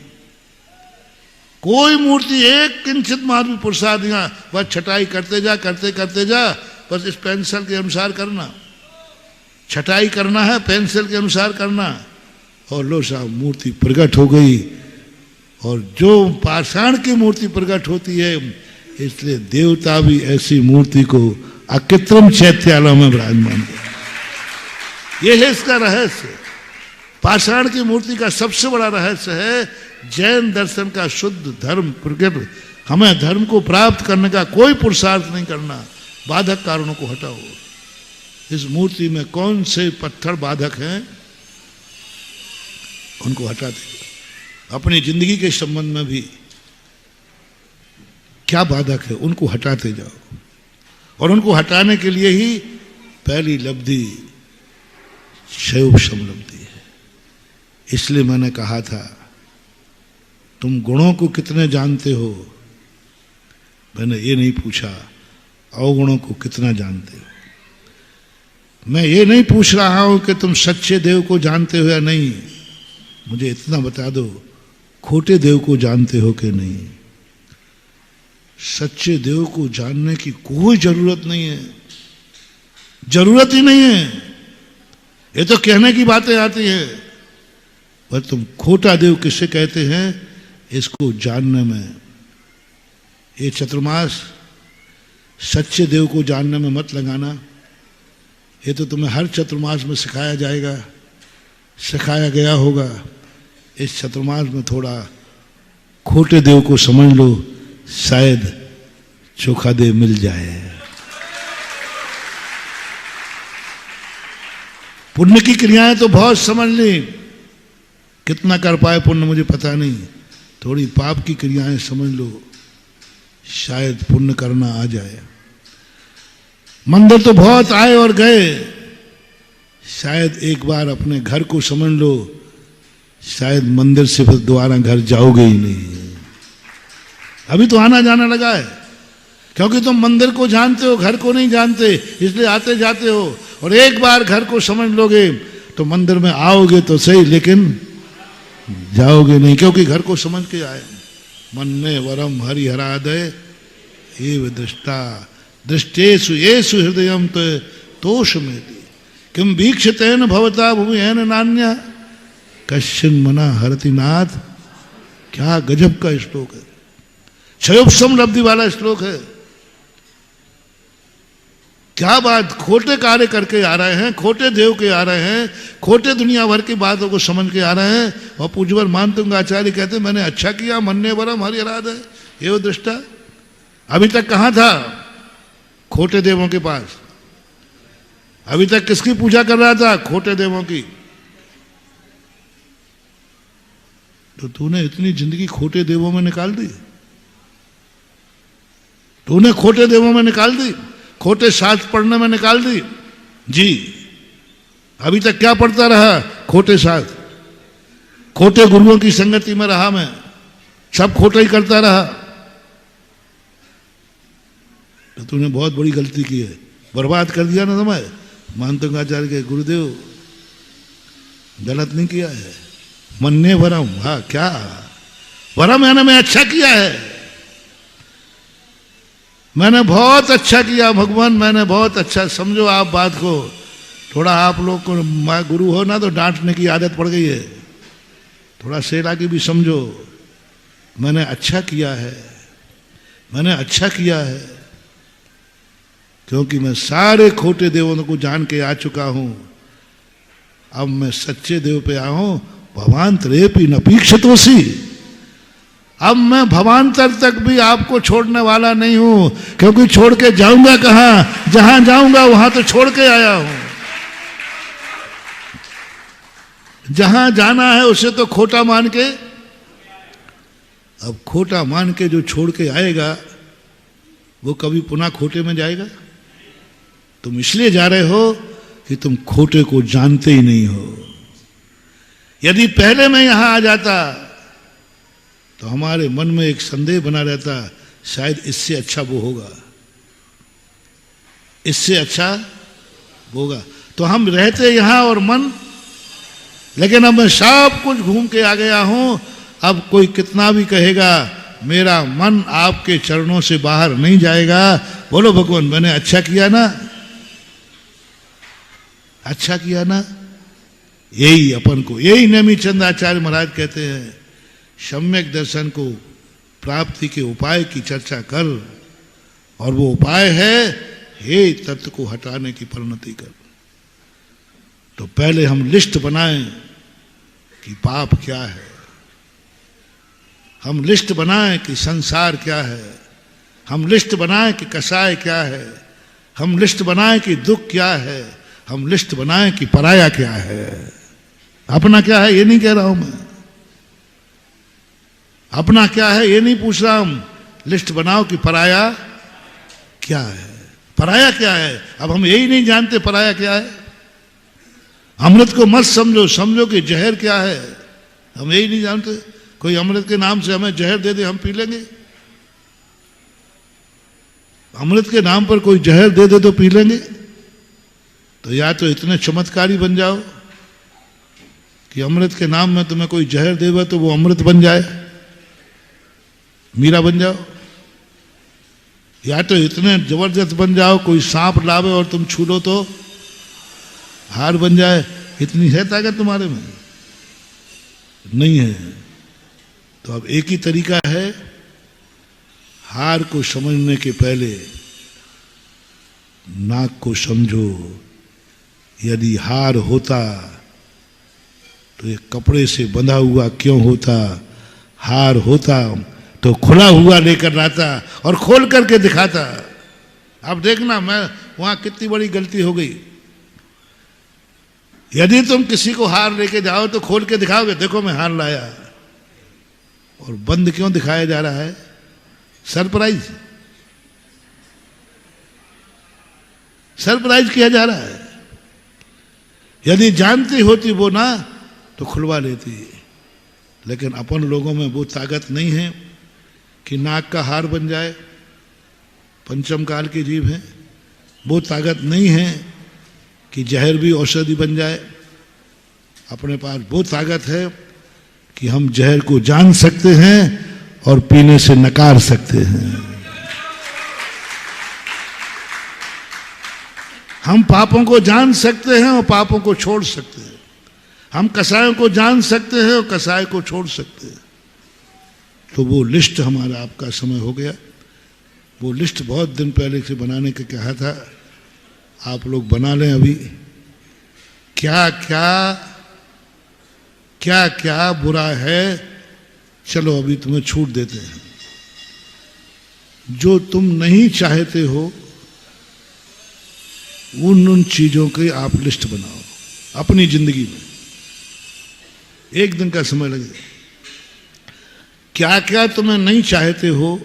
[SPEAKER 1] कोई मूर्ति एक किंचित मात्र भी पुरुषार्थ दिया, बस छटाई करते जा, करते करते जा। बस इस पेंसिल के अनुसार करना, छटाई करना है, पेंसिल के अनुसार करना, और लो साहब मूर्ति प्रकट हो गई। और जो पाषाण की मूर्ति प्रकट होती है, इसलिए देवता भी ऐसी मूर्ति को अकृत्रिम चैत्यालयों में विराजमान है। यह है इसका रहस्य। पाषाण की मूर्ति का सबसे बड़ा रहस्य है जैन दर्शन का शुद्ध धर्म प्रकृति। हमें धर्म को प्राप्त करने का कोई पुरुषार्थ नहीं करना, बाधक कारणों को हटाओ। इस मूर्ति में कौन से पत्थर बाधक हैं उनको हटा दो। अपनी जिंदगी के संबंध में भी क्या बाधक है उनको हटाते जाओ। और उनको हटाने के लिए ही पहली लब्धि क्षयोपशम लब्धि है। इसलिए मैंने कहा था तुम गुणों को कितने जानते हो, मैंने ये नहीं पूछा अवगुणों को कितना जानते हो। मैं ये नहीं पूछ रहा हूं कि तुम सच्चे देव को जानते हो या नहीं, मुझे इतना बता दो खोटे देव को जानते हो कि नहीं। सच्चे देव को जानने की कोई जरूरत नहीं है, जरूरत ही नहीं है। ये तो कहने की बातें आती है, पर तुम खोटा देव किसे कहते हैं इसको जानने में ये चतुर्मास सच्चे देव को जानने में मत लगाना। ये तो तुम्हें हर चतुर्मास में सिखाया जाएगा, सिखाया गया होगा। इस चतुर्मास में थोड़ा खोटे देव को समझ लो, शायद चोखा देव मिल जाए। पुण्य की क्रियाएं तो बहुत समझ ली, कितना कर पाए पुण्य मुझे पता नहीं। थोड़ी पाप की क्रियाएं समझ लो, शायद पुण्य करना आ जाए। मंदिर तो बहुत आए और गए, शायद एक बार अपने घर को समझ लो, शायद मंदिर से फिर दोबारा घर जाओगे ही नहीं। अभी तो आना जाना लगा है, क्योंकि तुम मंदिर को जानते हो, घर को नहीं जानते, इसलिए आते जाते हो। और एक बार घर को समझ लोगे तो मंदिर में आओगे तो सही, लेकिन जाओगे नहीं, क्योंकि घर को समझ के आए। मन्ने वरम हरिहरादय एव दृष्टा दृष्टेषु येषु हृदयम तोष में किम वीक्षतेन भवता भूमिहेन नान्या कश्चिन मना हरति नाथ। क्या गजब का श्लोक है, क्षयोपशम लब्धि वाला श्लोक है। क्या बात, खोटे कार्य करके आ रहे हैं, खोटे देव के आ रहे हैं, खोटे दुनिया भर की बातों को समझ के आ रहे हैं। और पूज्यवर मानतुंग आचार्य कहते हैं मैंने अच्छा किया, मन्ने वरम हरिहरादय एव दृष्टा। अभी तक कहां था? खोटे देवों के पास। अभी तक किसकी पूजा कर रहा था? खोटे देवों की। तो तूने इतनी जिंदगी खोटे देवों में निकाल दी, तूने खोटे देवों में निकाल दी, खोटे शास्त्र पढ़ने में निकाल दी जी। अभी तक क्या पढ़ता रहा? खोटे शास्त्र, खोटे गुरुओं की संगति में रहा मैं, सब खोटा ही करता रहा। तो तूने बहुत बड़ी गलती की है, बर्बाद कर दिया ना समय। मानतुंग आचार्य के गुरुदेव गलत नहीं किया है। मन्ने वरम, हाँ क्या वरम है ना, मैं अच्छा किया है, मैंने बहुत अच्छा किया भगवान, मैंने बहुत अच्छा। समझो आप बात को, थोड़ा आप लोग को गुरु हो ना तो डांटने की आदत पड़ गई है, थोड़ा सेरा की भी समझो। मैंने अच्छा किया है, मैंने अच्छा किया है, क्योंकि मैं सारे खोटे देवों को जान के आ चुका हूं। अब मैं सच्चे देव पे आया हूं। भवांतरेपि नपीक्षितोषि, अब मैं भवांतर तक भी आपको छोड़ने वाला नहीं हूं, क्योंकि छोड़ के जाऊंगा कहां? जहां जाऊंगा वहां तो छोड़ के आया हूं। जहां जाना है उसे तो खोटा मान के, अब खोटा मान के जो छोड़ के आएगा वो कभी पुनः खोटे में जाएगा? तुम इसलिए जा रहे हो कि तुम खोटे को जानते ही नहीं हो। यदि पहले मैं यहां आ जाता तो हमारे मन में एक संदेह बना रहता, शायद इससे अच्छा वो होगा, इससे अच्छा वो होगा। तो हम रहते यहां और मन, लेकिन अब मैं सब कुछ घूम के आ गया हूं। अब कोई कितना भी कहेगा, मेरा मन आपके चरणों से बाहर नहीं जाएगा। बोलो भगवान, मैंने अच्छा किया ना, अच्छा किया ना। यही अपन को, यही नेमिचंद आचार्य महाराज कहते हैं, सम्यक दर्शन को प्राप्ति के उपाय की चर्चा कर, और वो उपाय है हे तत्व को हटाने की परिणति कर। तो पहले हम लिस्ट बनाएं कि पाप क्या है, हम लिस्ट बनाएं कि संसार क्या है, हम लिस्ट बनाएं कि कसाय क्या है, हम लिस्ट बनाएं कि दुख क्या है, हम लिस्ट बनाएं कि पराया क्या है। अपना क्या है ये नहीं कह रहा हूं मैं, अपना क्या है ये नहीं पूछ रहा हूं, लिस्ट बनाओ कि पराया क्या है। पराया क्या है? अब हम यही नहीं जानते पराया क्या है। अमृत को मत समझो, समझो कि जहर क्या है, हम यही नहीं जानते। कोई अमृत के नाम से हमें जहर दे दे, हम पी लेंगे? अमृत के नाम पर कोई जहर दे दे तो पी लेंगे? तो या तो इतने चमत्कारी बन जाओ कि अमृत के नाम में तुम्हें कोई जहर देगा तो वो अमृत बन जाए, मीरा बन जाओ, या तो इतने जबरदस्त बन जाओ कोई सांप लावे और तुम छू लो तो हार बन जाए। इतनी है ताकत तुम्हारे में? नहीं है। तो अब एक ही तरीका है, हार को समझने के पहले नाक को समझो। यदि हार होता तो ये कपड़े से बंधा हुआ क्यों होता? हार होता तो खुला हुआ लेकर लाता और खोल करके दिखाता। अब देखना मैं वहां कितनी बड़ी गलती हो गई। यदि तुम किसी को हार लेके जाओ तो खोल के दिखाओगे, देखो मैं हार लाया। और बंद क्यों दिखाया जा रहा है? सरप्राइज, सरप्राइज किया जा रहा है। यदि जानती होती वो ना तो खुलवा लेती। लेकिन अपन लोगों में वो ताकत नहीं है कि नाक का हार बन जाए। पंचम काल के जीव हैं, वो ताकत नहीं है कि जहर भी औषधि बन जाए। अपने पास वो ताकत है कि हम जहर को जान सकते हैं और पीने से नकार सकते हैं। हम पापों को जान सकते हैं और पापों को छोड़ सकते हैं। हम कसायों को जान सकते हैं और कसाय को छोड़ सकते हैं। तो वो लिस्ट हमारा आपका समय हो गया। वो लिस्ट बहुत दिन पहले से बनाने का कहा था, आप लोग बना लें। अभी क्या क्या क्या क्या बुरा है, चलो अभी तुम्हें छूट देते हैं। जो तुम नहीं चाहते हो उन चीजों की आप लिस्ट बनाओ अपनी जिंदगी में। एक दिन का समय लगेगा। क्या क्या तुम्हें नहीं चाहते हो,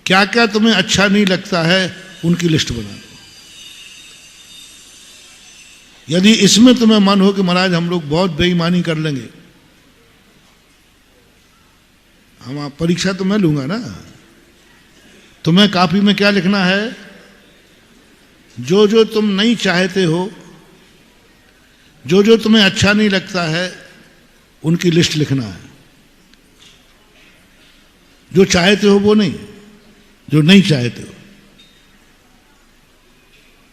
[SPEAKER 1] क्या क्या तुम्हें अच्छा नहीं लगता है, उनकी लिस्ट बना लो। यदि इसमें तुम्हें मन हो कि महाराज हम लोग बहुत बेईमानी कर लेंगे, हम परीक्षा तो मैं लूंगा ना। तुम्हें कॉपी में क्या लिखना है? जो जो तुम नहीं चाहते हो, जो जो तुम्हें अच्छा नहीं लगता है, उनकी लिस्ट लिखना है। जो चाहते हो वो नहीं, जो नहीं चाहते हो।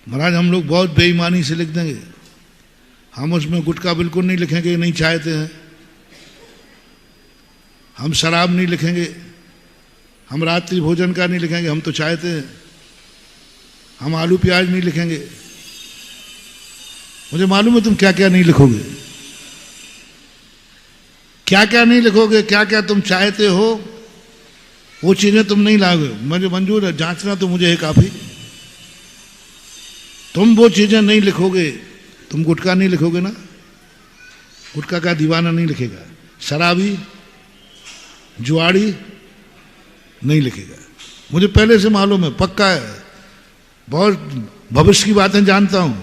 [SPEAKER 1] महाराज हम लोग बहुत बेईमानी से लिख देंगे। हम उसमें गुटखा बिल्कुल नहीं लिखेंगे, नहीं चाहते हैं। हम शराब नहीं लिखेंगे, हम रात्रि भोजन का नहीं लिखेंगे, हम तो चाहते हैं। हम आलू प्याज नहीं लिखेंगे। मुझे मालूम है तुम क्या क्या नहीं लिखोगे, क्या क्या नहीं लिखोगे, क्या क्या तुम चाहते हो, वो चीजें तुम नहीं लाओगे। मुझे मंजूर है, जांचना तो मुझे है काफी। तुम वो चीजें नहीं लिखोगे। तुम गुटखा नहीं लिखोगे ना, गुटखा का दीवाना नहीं लिखेगा। शराबी जुआड़ी नहीं लिखेगा। मुझे पहले से मालूम है, पक्का है। बहुत भविष्य की बातें जानता हूं,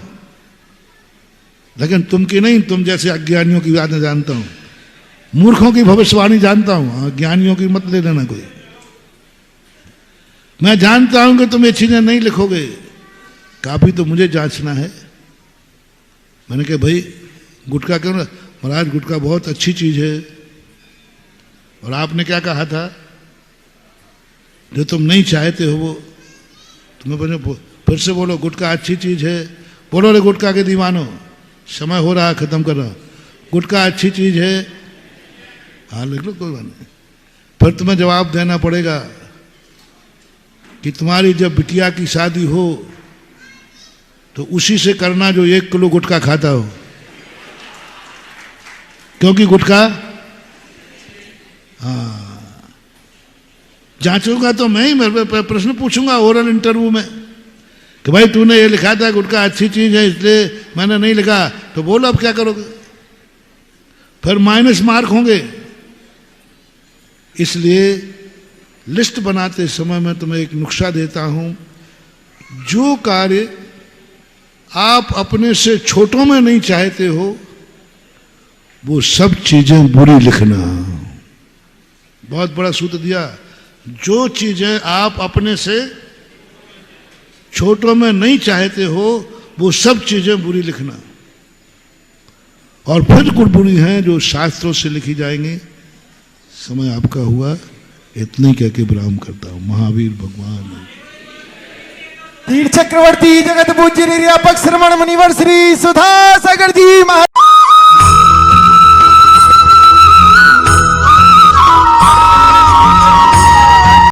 [SPEAKER 1] लेकिन तुम की नहीं, तुम जैसे अज्ञानियों की बातें जानता हूं। मूर्खों की भविष्यवाणी जानता हूं, ज्ञानियों की मत ले लेना कोई। मैं जानता हूं कि तुम ये चीजें नहीं लिखोगे। काफी तो मुझे जांचना है। मैंने कहा भाई गुटखा क्यों ना? महाराज गुटखा बहुत अच्छी चीज है। और आपने क्या कहा था? जो तुम नहीं चाहते हो वो तुम्हें फिर से बोलो, गुटखा अच्छी चीज है। बोलो रे गुटखा के दीवानो, समय हो रहा है, खत्म कर रहा हूं। गुटखा अच्छी चीज है। हाँ लिख लो, कोई बात नहीं। फिर तुम्हें जवाब देना पड़ेगा कि तुम्हारी जब बिटिया की शादी हो तो उसी से करना जो 1 किलो गुटखा खाता हो, क्योंकि गुटखा हाँ जांचूंगा तो मैं ही, मेरे प्रश्न पूछूंगा ओरल इंटरव्यू में कि भाई तूने ये लिखा था गुटखा अच्छी चीज है इसलिए मैंने नहीं लिखा, तो बोलो अब क्या करोगे? फिर माइनस मार्क होंगे। इसलिए लिस्ट बनाते समय मैं तुम्हें एक नुस्खा देता हूं। जो कार्य आप अपने से छोटों में नहीं चाहते हो वो सब चीजें बुरी लिखना। बहुत बड़ा सूत्र दिया। जो चीजें आप अपने से छोटों में नहीं चाहते हो वो सब चीजें बुरी लिखना। और फिर कुछ बुरी हैं जो शास्त्रों से लिखी जाएंगी। समय आपका हुआ, इतने ही कह के विराम करता हूं। महावीर भगवान
[SPEAKER 2] तीर्थ चक्रवर्ती जगत पूज्य निर्यापक श्रवण मुनिवर श्री सुधा सागर जी महाराज।